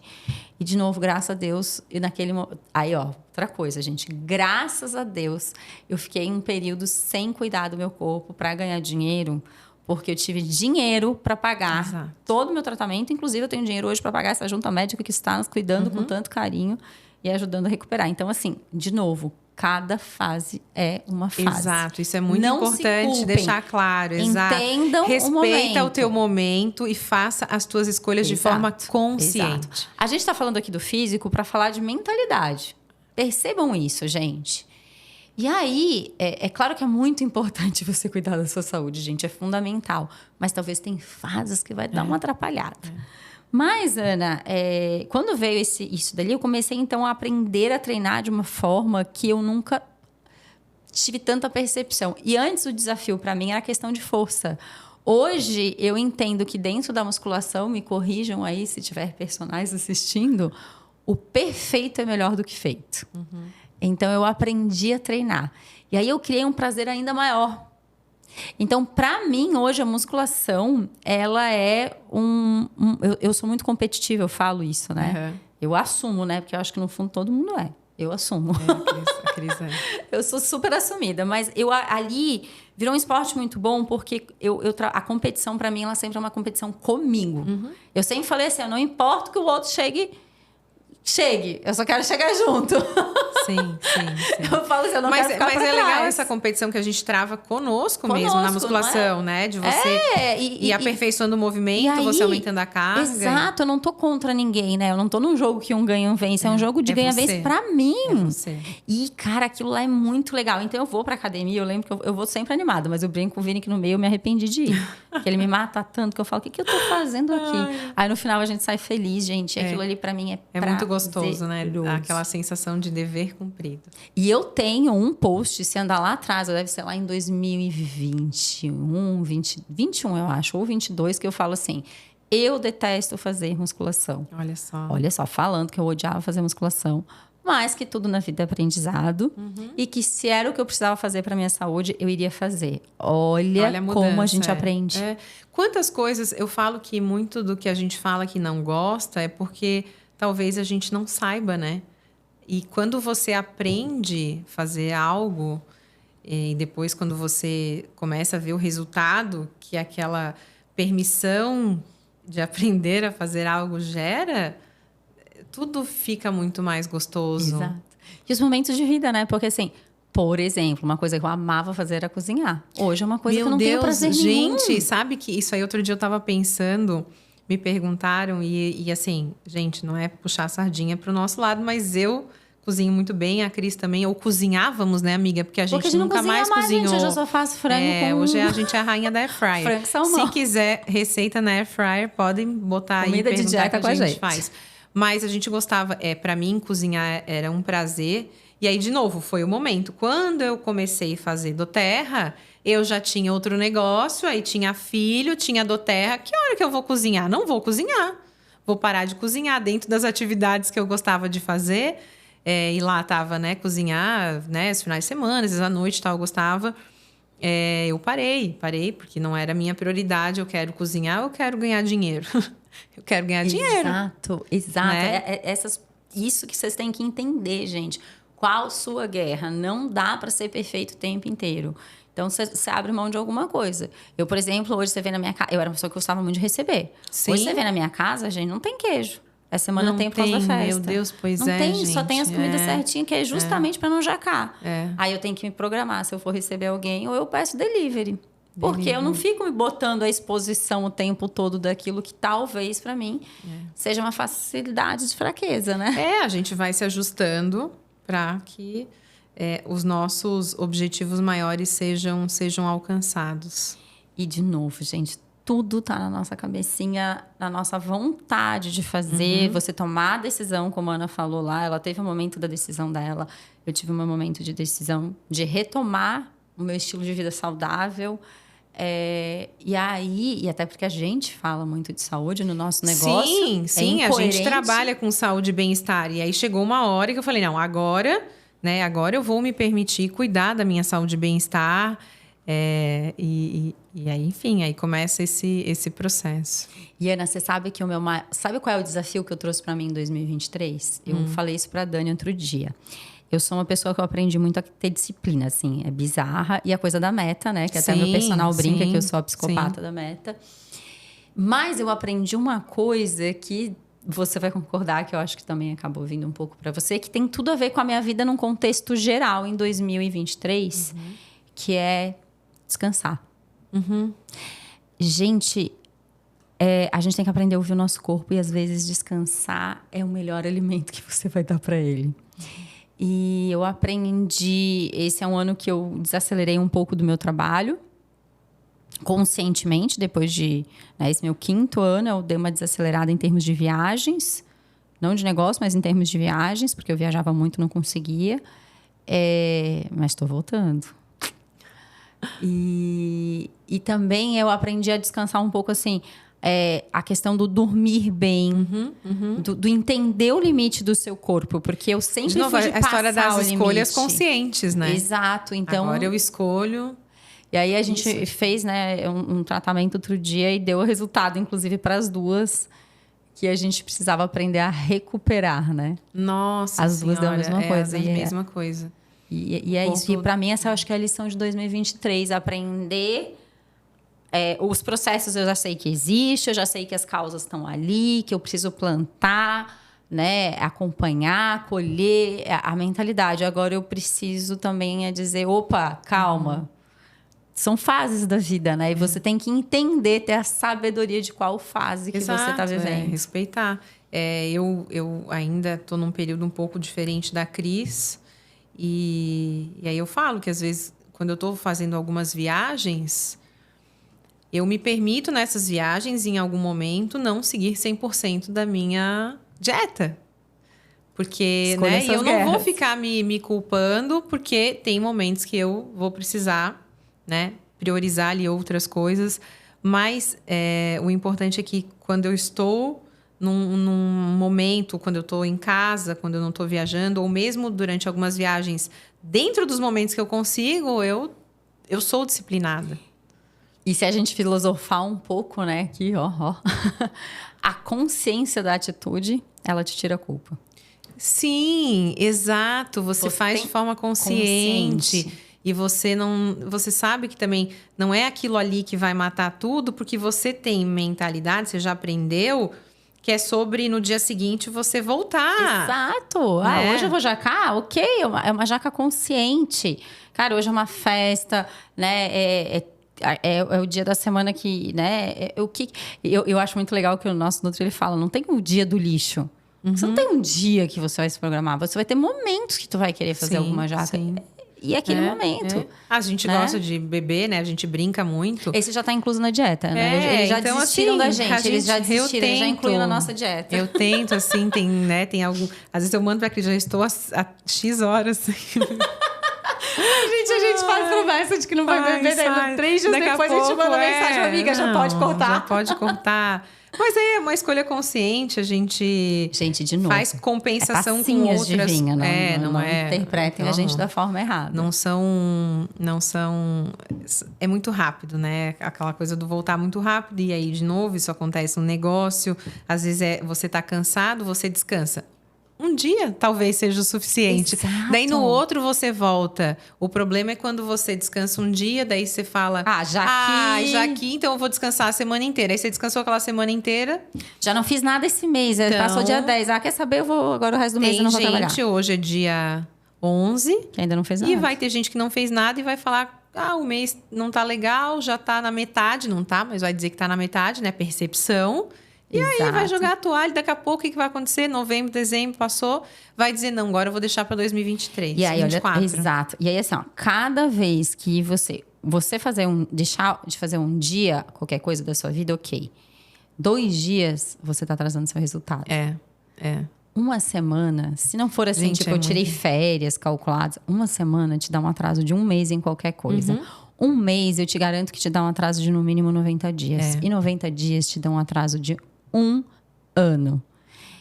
E, de novo, graças a Deus, e naquele... Aí, ó, outra coisa, gente. Graças a Deus, eu fiquei um período sem cuidar do meu corpo para ganhar dinheiro, porque eu tive dinheiro para pagar todo o meu tratamento. Inclusive, eu tenho dinheiro hoje para pagar essa junta médica que está nos cuidando com tanto carinho e ajudando a recuperar. Então, assim, de novo, cada fase é uma fase. Exato, isso é muito importante deixar claro. Entendam Respeita o teu momento e faça as tuas escolhas de forma consciente. A gente está falando aqui do físico para falar de mentalidade. Percebam isso, gente. E aí, é claro que é muito importante você cuidar da sua saúde, gente, é fundamental. Mas talvez tem fases que vai dar uma atrapalhada. Mas, Ana, quando veio isso dali, eu comecei, então, a aprender a treinar de uma forma que eu nunca tive tanta percepção. E antes, o desafio para mim era a questão de força. Hoje, eu entendo que dentro da musculação, me corrijam aí se tiver personagens assistindo, o perfeito é melhor do que feito. Então, eu aprendi a treinar. E aí, eu criei um prazer ainda maior. Então, para mim, hoje, a musculação, ela é eu sou muito competitiva, eu falo isso, né? Eu assumo, né? Porque eu acho que no fundo todo mundo é. Eu assumo. A Cris é. Eu sou super assumida, mas ali virou um esporte muito bom porque a competição para mim ela sempre é uma competição comigo. Eu sempre falei assim, não importa que o outro chegue, eu só quero chegar junto. Sim. Eu falo assim, eu não quero ficar pra Mas é trás. legal essa competição que a gente trava conosco mesmo na musculação, né? De você ir aperfeiçoando o movimento, aí, você aumentando a carga. Exato, eu não tô contra ninguém, né? Eu não tô num jogo que um ganha, um vence. É um jogo de ganha-vence pra mim. É você. E, cara, aquilo lá é muito legal. Então, eu vou pra academia, eu lembro que eu vou sempre animada. Mas eu brinco com o Vini que no meio eu me arrependi de ir. Porque ele me mata tanto que eu falo, o que eu tô fazendo aqui? Aí, no final, a gente sai feliz, gente. E aquilo ali pra mim é muito gostoso, né? Aquela sensação de dever cumprido. E eu tenho um post, se andar lá atrás, deve ser lá em 2021, eu acho, ou 22, que eu falo assim, eu detesto fazer musculação. Olha só, falando que eu odiava fazer musculação, mas que tudo na vida é aprendizado e que se era o que eu precisava fazer para minha saúde, eu iria fazer. Olha a mudança, como a gente aprende. Quantas coisas, eu falo que muito do que a gente fala que não gosta é porque talvez a gente não saiba, né? E quando você aprende a fazer algo, e depois quando você começa a ver o resultado que aquela permissão de aprender a fazer algo gera, tudo fica muito mais gostoso. Exato. E os momentos de vida, né? Porque assim, por exemplo, uma coisa que eu amava fazer era cozinhar. Hoje é uma coisa que eu não tenho prazer nenhum. Gente, sabe que isso aí outro dia eu tava pensando... Me perguntaram e assim, gente, não é puxar a sardinha pro nosso lado, mas eu cozinho muito bem, a Cris também. Ou cozinhávamos, né, amiga? Porque a gente nunca mais cozinhou. Gente, eu já só faço frango com... Hoje a gente é a rainha da air fryer. Frango salmão. Se quiser receita na air fryer, podem botar aí e perguntar de dieta que a gente faz. Mas a gente gostava, para mim, cozinhar era um prazer. E aí, de novo, foi o momento. Quando eu comecei a fazer doTERRA, eu já tinha outro negócio, aí tinha filho, tinha doTERRA. Que hora que eu vou cozinhar? Não vou cozinhar. Vou parar de cozinhar dentro das atividades que eu gostava de fazer. E lá tava, né, cozinhar, né, os finais de semana, às vezes à noite e tal, eu gostava. Eu parei, porque não era a minha prioridade. Eu quero cozinhar, eu quero ganhar dinheiro. Eu quero ganhar dinheiro. Exato. Né? Isso que vocês têm que entender, gente. Qual sua guerra? Não dá para ser perfeito o tempo inteiro. Então, você abre mão de alguma coisa. Eu, por exemplo, hoje você vê na minha casa... Eu era uma pessoa que gostava muito de receber. Sim. Hoje você vê na minha casa, gente, não tem queijo. Essa semana tem por causa da festa. Meu Deus, pois não tem, gente. Só tem as comidas certinhas, que é justamente para não jacar. Aí eu tenho que me programar se eu for receber alguém ou eu peço delivery. Porque eu não fico me botando à exposição o tempo todo daquilo que talvez, para mim, seja uma facilidade de fraqueza, né? A gente vai se ajustando para que os nossos objetivos maiores sejam alcançados. E, de novo, gente, tudo tá na nossa cabecinha, na nossa vontade de fazer, você tomar a decisão, como a Ana falou lá, ela teve um momento da decisão dela, eu tive um momento de decisão de retomar o meu estilo de vida saudável. E até porque a gente fala muito de saúde no nosso negócio. Sim, a gente trabalha com saúde e bem-estar. E aí chegou uma hora que eu falei, não, agora eu vou me permitir cuidar da minha saúde e bem-estar. E aí, enfim, aí começa esse processo. E Ana, você sabe que sabe qual é o desafio que eu trouxe para mim em 2023? Eu falei isso para a Dani outro dia. Eu sou uma pessoa que eu aprendi muito a ter disciplina, assim, é bizarra. E a coisa da meta, né? Que até meu personal brinca que eu sou a psicopata da meta. Mas eu aprendi uma coisa que você vai concordar, que eu acho que também acabou vindo um pouco para você, que tem tudo a ver com a minha vida num contexto geral em 2023, que é descansar. Gente, a gente tem que aprender a ouvir o nosso corpo e às vezes descansar é o melhor alimento que você vai dar para ele. E eu aprendi... Esse é um ano que eu desacelerei um pouco do meu trabalho, conscientemente, depois de... esse meu 5º ano, eu dei uma desacelerada em termos de viagens. Não de negócio, mas em termos de viagens, porque eu viajava muito e não conseguia. Mas estou voltando. E também eu aprendi a descansar um pouco, assim... a questão do dormir bem, do entender o limite do seu corpo, porque eu sempre fui de passar a história das escolhas limite. Conscientes, né? Exato, então... Agora eu escolho... E aí a gente fez, né, um tratamento outro dia e deu o resultado, inclusive, para as duas. que a gente precisava aprender a recuperar, né? Nossa As duas da Senhora, mesma coisa. A mesma coisa. E é isso. E para mim, essa eu acho que é a lição de 2023. Aprender... os processos eu já sei que existem, eu já sei que as causas estão ali, que eu preciso plantar, né? Acompanhar, colher a mentalidade. Agora eu preciso também dizer, opa, calma. São fases da vida, né? E você tem que entender, ter a sabedoria de qual fase que você está vivendo. Respeitar. Eu ainda estou num período um pouco diferente da Cris. E aí eu falo que, às vezes, quando eu estou fazendo algumas viagens, eu me permito, nessas viagens, em algum momento, não seguir 100% da minha dieta. Porque, né, eu não vou ficar me culpando, porque tem momentos que eu vou precisar, né, priorizar ali outras coisas. Mas o importante é que quando eu estou num momento, quando eu estou em casa, quando eu não estou viajando, ou mesmo durante algumas viagens, dentro dos momentos que eu consigo, eu sou disciplinada. E se a gente filosofar um pouco, né, aqui, ó, a consciência da atitude, ela te tira a culpa. Sim, exato. Você faz de forma consciente. E você sabe que também não é aquilo ali que vai matar tudo, porque você tem mentalidade, você já aprendeu, que é sobre no dia seguinte você voltar. Exato. Né? Hoje eu vou jacar? Ok, é uma jaca consciente. Cara, hoje é uma festa, né? É o dia da semana que, né? Eu acho muito legal que o nosso Nutri ele fala, não tem um dia do lixo. Você não tem um dia que você vai se programar. Você vai ter momentos que tu vai querer fazer alguma jaca. Sim. E aquele momento. A gente gosta de beber, né? A gente brinca muito. Esse já tá incluso na dieta, né? Eles já então, desistiram da gente. Eles já desistiram, eles já incluem na nossa dieta. Eu tento, assim, tem algum... Às vezes eu mando pra Cris, já estou há X horas. A gente faz promessa de que não vai beber, daí 3 dias depois a gente manda mensagem, amiga, já pode cortar. Já pode cortar. Mas aí é uma escolha consciente, a gente de novo, faz compensação com outras... de vinho, não é. Interpretem a gente da forma errada. Não são... É muito rápido, né? Aquela coisa do voltar muito rápido e aí, de novo, isso acontece no negócio. Às vezes você tá cansado, você descansa. Um dia talvez seja o suficiente. Exato. Daí no outro você volta. O problema é quando você descansa um dia, daí você fala... já aqui, então eu vou descansar a semana inteira. Aí você descansou aquela semana inteira. Já não fiz nada esse mês, passou dia 10. Quer saber? Eu vou agora o resto do mês eu não vou trabalhar. Hoje é dia 11. Que ainda não fez nada. E vai ter gente que não fez nada e vai falar... o mês não tá legal, já tá na metade. Não tá, mas vai dizer que tá na metade, né? Percepção. E aí vai jogar a toalha, daqui a pouco o que vai acontecer? Novembro, dezembro, passou, vai dizer, não, agora eu vou deixar para 2023, e aí, 2024. Exato. E aí, assim, cada vez que você deixar de fazer um dia, qualquer coisa da sua vida, ok. 2 dias, você tá atrasando seu resultado. Uma semana, se não for assim, eu tirei férias calculadas, uma semana te dá um atraso de 1 mês em qualquer coisa. 1 mês, eu te garanto que te dá um atraso de no mínimo 90 dias. E 90 dias te dá um atraso de 1 ano.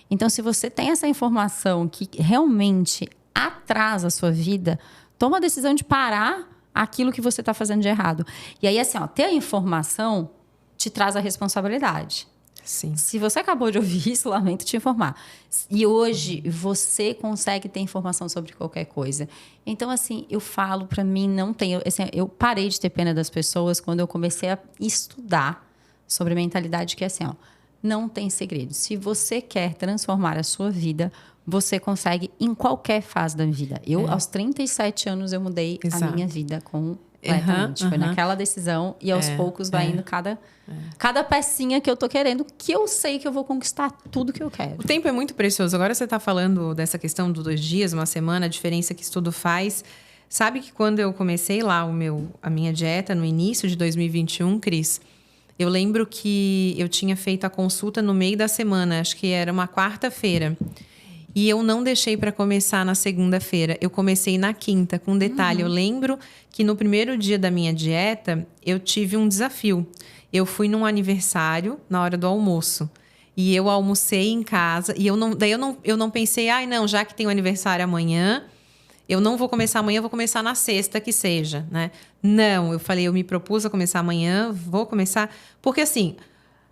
Então, se você tem essa informação que realmente atrasa a sua vida, toma a decisão de parar aquilo que você está fazendo de errado. E aí, assim, ter a informação te traz a responsabilidade. Sim. Se você acabou de ouvir isso, lamento te informar. E hoje, você consegue ter informação sobre qualquer coisa. Então, assim, eu falo, para mim, não tem... Assim, eu parei de ter pena das pessoas quando eu comecei a estudar sobre mentalidade, que é assim, não tem segredo. Se você quer transformar a sua vida, você consegue em qualquer fase da vida. Aos 37 anos, eu mudei a minha vida completamente. Foi naquela decisão e aos poucos vai indo cada pecinha que eu tô querendo, que eu sei que eu vou conquistar tudo que eu quero. O tempo é muito precioso. Agora você tá falando dessa questão dos 2 dias, uma semana, a diferença que isso tudo faz. Sabe que quando eu comecei lá a minha dieta, no início de 2021, Cris... Eu lembro que eu tinha feito a consulta no meio da semana, acho que era uma quarta-feira. E eu não deixei para começar na segunda-feira. Eu comecei na quinta, com um detalhe. Eu lembro que no primeiro dia da minha dieta, eu tive um desafio. Eu fui num aniversário na hora do almoço. E eu almocei em casa. E eu não pensei, já que tem o aniversário amanhã... Eu não vou começar amanhã, eu vou começar na sexta, que seja, né? Não, eu falei, eu me propus a começar amanhã, vou começar... Porque, assim,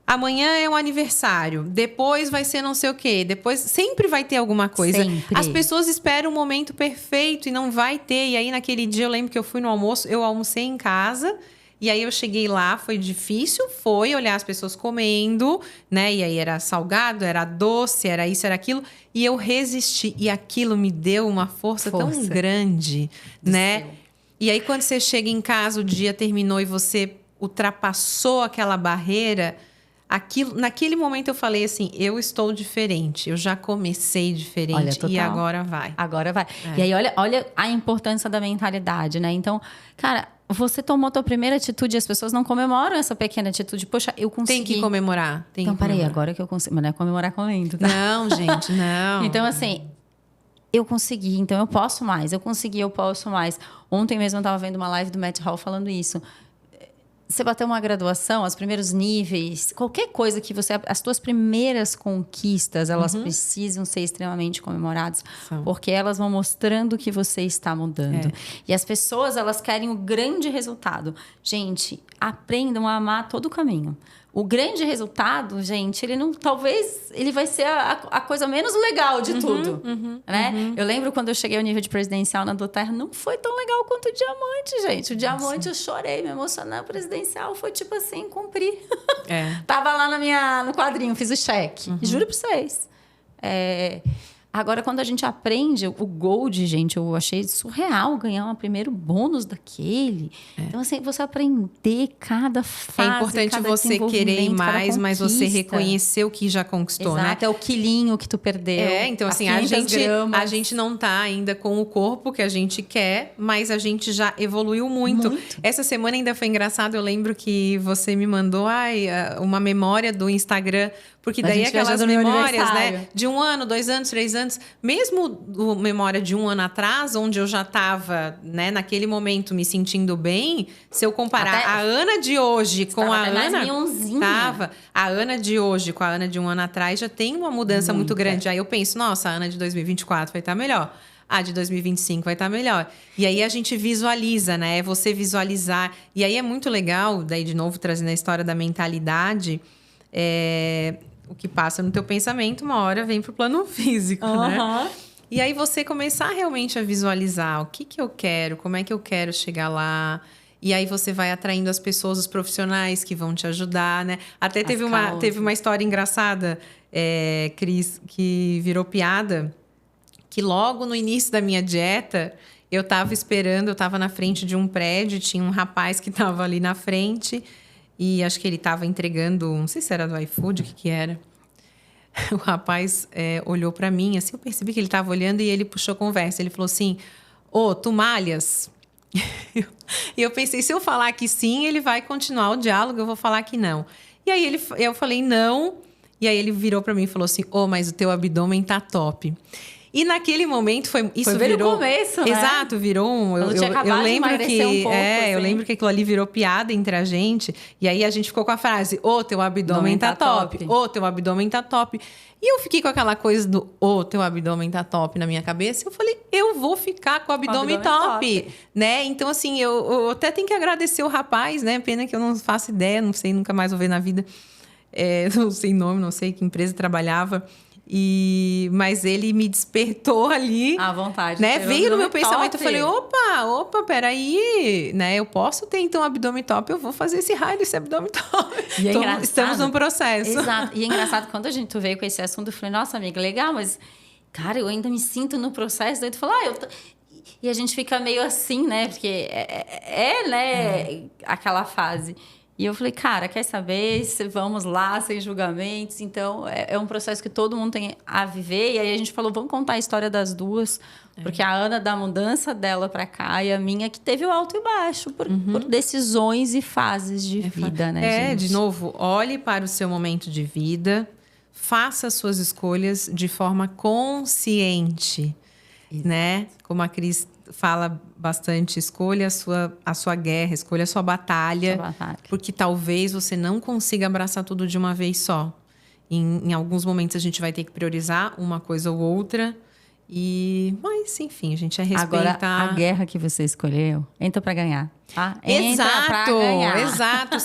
Amanhã é um aniversário, depois vai ser não sei o quê, depois sempre vai ter alguma coisa. Sempre. As pessoas esperam o momento perfeito e não vai ter. E aí, naquele dia, eu lembro que eu fui no almoço, eu almocei em casa. E aí eu cheguei lá, foi difícil, foi olhar as pessoas comendo, né? E aí era salgado, era doce, era isso, era aquilo. E eu resisti. E aquilo me deu uma força tão grande, né? Céu. E aí quando você chega em casa, o dia terminou e você ultrapassou aquela barreira, naquele momento eu falei assim, eu estou diferente, eu já comecei diferente. Olha, total. E agora vai. Agora vai. E aí, olha a importância da mentalidade, né? Então, cara, você tomou a tua primeira atitude e as pessoas não comemoram essa pequena atitude. Poxa, eu consegui. Tem que comemorar. Então, peraí, agora que eu consigo. Mas não é comemorar comendo, tá? Não, gente, não. Então, assim, eu consegui, então eu posso mais. Eu consegui, eu posso mais. Ontem mesmo eu estava vendo uma live do Matt Hall falando isso. Você bateu uma graduação, os primeiros níveis, qualquer coisa que você... As tuas primeiras conquistas, elas precisam ser extremamente comemoradas. Porque elas vão mostrando que você está mudando. E as pessoas, elas querem o grande resultado. Gente, aprendam a amar todo o caminho. O grande resultado, gente, ele não... Talvez ele vai ser a coisa menos legal de tudo, né? Eu lembro quando eu cheguei ao nível de presidencial na Doterra, não foi tão legal quanto o diamante, gente. O diamante eu chorei, me emocionei. O presidencial foi tipo assim, cumpri. Tava lá no quadrinho, fiz o cheque. Juro pra vocês. Agora, quando a gente aprende o Gold, gente, eu achei surreal ganhar um primeiro bônus daquele. Então, assim, você aprender cada fase, é importante cada você querer ir mais, mas você reconhecer o que já conquistou, né? Exato, é o quilinho que tu perdeu. Então assim, a gente não tá ainda com o corpo que a gente quer, mas a gente já evoluiu muito. Essa semana ainda foi engraçado, eu lembro que você me mandou uma memória do Instagram, porque daí aquelas memórias, né? De 1 ano, 2 anos, 3 anos. Mesmo memória de 1 ano atrás, onde eu já estava, né, naquele momento me sentindo bem, se eu comparar a Ana de hoje com a Ana... A Ana de hoje com a Ana de 1 ano atrás já tem uma mudança muito grande. Aí eu penso, nossa, a Ana de 2024 vai estar melhor. A de 2025 vai estar melhor. E aí a gente visualiza, né? É você visualizar. E aí é muito legal, daí de novo trazendo a história da mentalidade... O que passa no teu pensamento, uma hora vem pro plano físico, né? E aí você começar realmente a visualizar o que eu quero, como é que eu quero chegar lá. E aí você vai atraindo as pessoas, os profissionais que vão te ajudar, né? Até teve uma história engraçada, Cris, que virou piada, que logo no início da minha dieta, eu tava na frente de um prédio, tinha um rapaz que tava ali na frente... E acho que ele estava entregando, não sei se era do iFood, o que era. O rapaz olhou para mim, assim, eu percebi que ele estava olhando e ele puxou conversa. Ele falou assim, tu malhas? E eu pensei, se eu falar que sim, ele vai continuar o diálogo, eu vou falar que não. E aí eu falei não, e aí ele virou para mim e falou assim, mas o teu abdômen tá top. E naquele momento isso virou no começo, né? Exato, virou eu lembro que eu lembro que aquilo ali virou piada entre a gente, e aí a gente ficou com a frase: teu abdômen tá top. Teu abdômen tá top". E eu fiquei com aquela coisa do teu abdômen tá top na minha cabeça. Eu falei: "Eu vou ficar com o abdômen top", né? Então assim, eu até tenho que agradecer o rapaz, né? Pena que eu não faço ideia, não sei, nunca mais vou ver na vida. Não sei nome, não sei que empresa trabalhava. Mas ele me despertou ali. À vontade. Né? Veio no meu pensamento. Eu falei, opa, peraí. Né? Eu posso ter, então, abdômen top. Eu vou fazer esse raio desse abdômen top. E estamos num processo. Exato. E é engraçado, quando a gente veio com esse assunto, eu falei, nossa, amiga, legal, mas... Cara, eu ainda me sinto no processo. Daí tu falou, E a gente fica meio assim, né? Porque né? Aquela fase... E eu falei, cara, quer saber? Vamos lá, sem julgamentos. Então, é um processo que todo mundo tem a viver. E aí a gente falou, vamos contar a história das duas. Porque a Ana, da mudança dela para cá, e a minha, que teve o alto e baixo. Por decisões e fases de vida, né, gente? De novo, olhe para o seu momento de vida. Faça as suas escolhas de forma consciente. Né? Como a Cris fala bastante, escolha a sua guerra, escolha a sua batalha, porque talvez você não consiga abraçar tudo de uma vez só. Em alguns momentos a gente vai ter que priorizar uma coisa ou outra, mas enfim, a gente é respeitar... Agora, a guerra que você escolheu, entra para ganhar. Tá? Entra pra ganhar. Exato.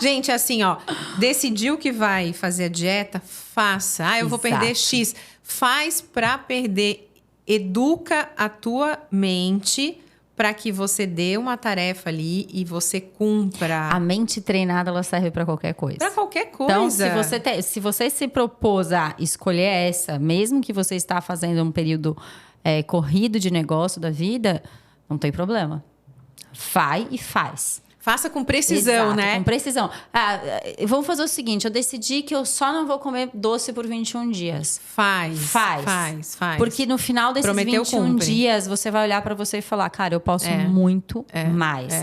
Gente, assim, ó, decidiu que vai fazer a dieta, faça. Ah, eu vou perder X. Faz pra perder. Educa a tua mente para que você dê uma tarefa ali e você cumpra. A mente treinada, ela serve para qualquer coisa. Para qualquer coisa. Então, se você se propôs a escolher essa, mesmo que você está fazendo um período corrido de negócio da vida, não tem problema. Vai e faz. Faça com precisão, Exato, né? Com precisão. Vamos fazer o seguinte: eu decidi que eu só não vou comer doce por 21 dias. Faz. Porque no final desses Prometeu, 21 cumpre. dias, você vai olhar para você e falar: cara, eu posso muito mais.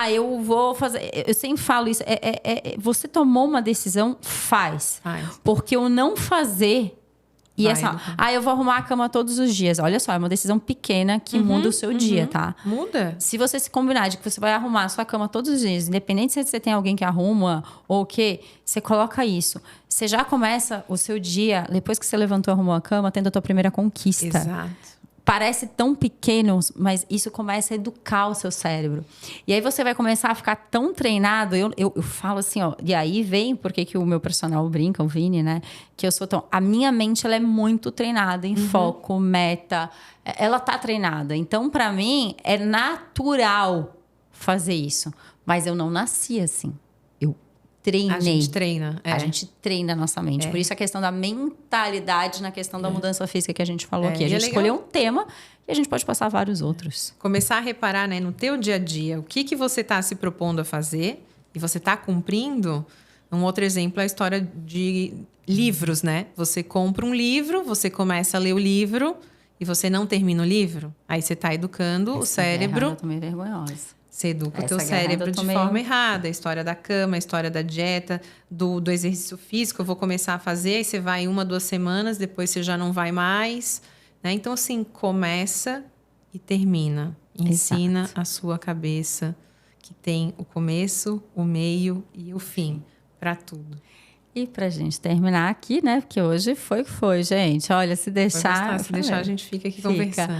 Eu vou fazer. Eu sempre falo isso. Você tomou uma decisão, faz. Porque o não fazer. E eu vou arrumar a cama todos os dias. Olha só, é uma decisão pequena que muda o seu dia, tá? Muda. Se você se combinar de que você vai arrumar a sua cama todos os dias, independente se você tem alguém que arruma ou o quê, você coloca isso. Você já começa o seu dia, depois que você levantou e arrumou a cama, tendo a tua primeira conquista. Exato. Parece tão pequeno, mas isso começa a educar o seu cérebro. E aí você vai começar a ficar tão treinado. Eu falo assim, ó. E aí vem porque que o meu personal brinca, o Vini, né? Que eu sou tão... A minha mente, ela é muito treinada em foco, meta. Ela tá treinada. Então, para mim, é natural fazer isso. Mas eu não nasci assim. Treinei. A gente treina. A gente treina a nossa mente. Por isso a questão da mentalidade na questão da mudança física que a gente falou aqui. A gente escolheu um tema e a gente pode passar vários outros. Começar a reparar, né, no teu dia a dia, o que você está se propondo a fazer e você está cumprindo. Um outro exemplo é a história de livros, né? Você compra um livro, você começa a ler o livro e você não termina o livro. Aí você está educando o cérebro. Eu tô meio vergonhosa. Você educa o teu cérebro de forma errada. A história da cama, a história da dieta, do exercício físico. Eu vou começar a fazer, aí você vai 1, 2 semanas, depois você já não vai mais. Né? Então, assim, começa e termina. Ensina a sua cabeça que tem o começo, o meio e o fim para tudo. E pra gente terminar aqui, né? Porque hoje foi o que foi, gente. Olha, se deixar... Se deixar, a gente fica aqui conversando.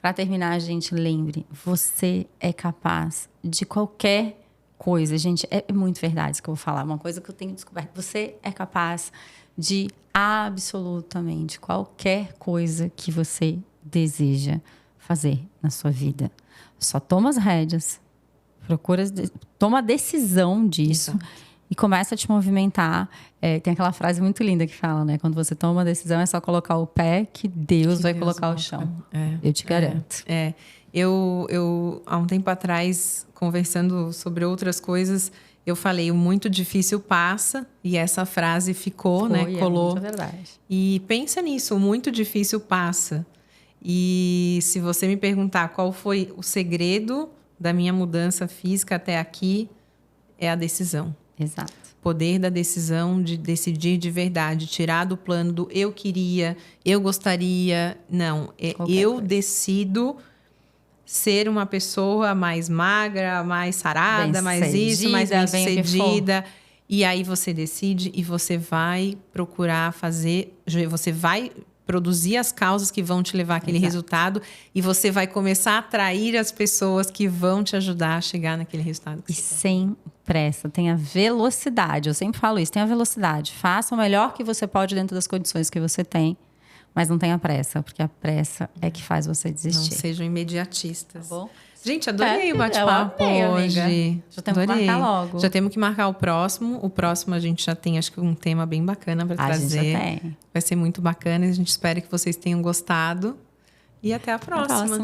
Para terminar, gente, lembre, você é capaz de qualquer coisa. Gente, é muito verdade isso que eu vou falar. Uma coisa que eu tenho descoberto. Você é capaz de absolutamente qualquer coisa que você deseja fazer na sua vida. Só toma as rédeas, toma a decisão disso. Exato. E começa a te movimentar. Tem aquela frase muito linda que fala, né? Quando você toma uma decisão, é só colocar o pé que Deus vai colocar o chão. Eu te garanto. Eu, há um tempo atrás, conversando sobre outras coisas, eu falei, o muito difícil passa. E essa frase ficou, né? Colou. É muito verdade. E pensa nisso, o muito difícil passa. E se você me perguntar qual foi o segredo da minha mudança física até aqui, é a decisão. Exato. Poder da decisão de decidir de verdade, tirar do plano do eu queria, eu gostaria. Não, eu decido ser uma pessoa mais magra, mais sarada, mais isso, mais bem-sucedida. E aí você decide e você vai procurar fazer, você vai produzir as causas que vão te levar àquele resultado e você vai começar a atrair as pessoas que vão te ajudar a chegar naquele resultado. E sem pressa, tenha velocidade. Eu sempre falo isso, tenha velocidade. Faça o melhor que você pode dentro das condições que você tem, mas não tenha pressa, porque a pressa é que faz você desistir. Não sejam imediatistas. Tá bom? Gente, adorei o bate-papo hoje. Amiga. Já temos que marcar logo. Já temos que marcar o próximo. O próximo a gente já tem, acho que um tema bem bacana para trazer. A gente já tem. Vai ser muito bacana e a gente espera que vocês tenham gostado. E até a próxima.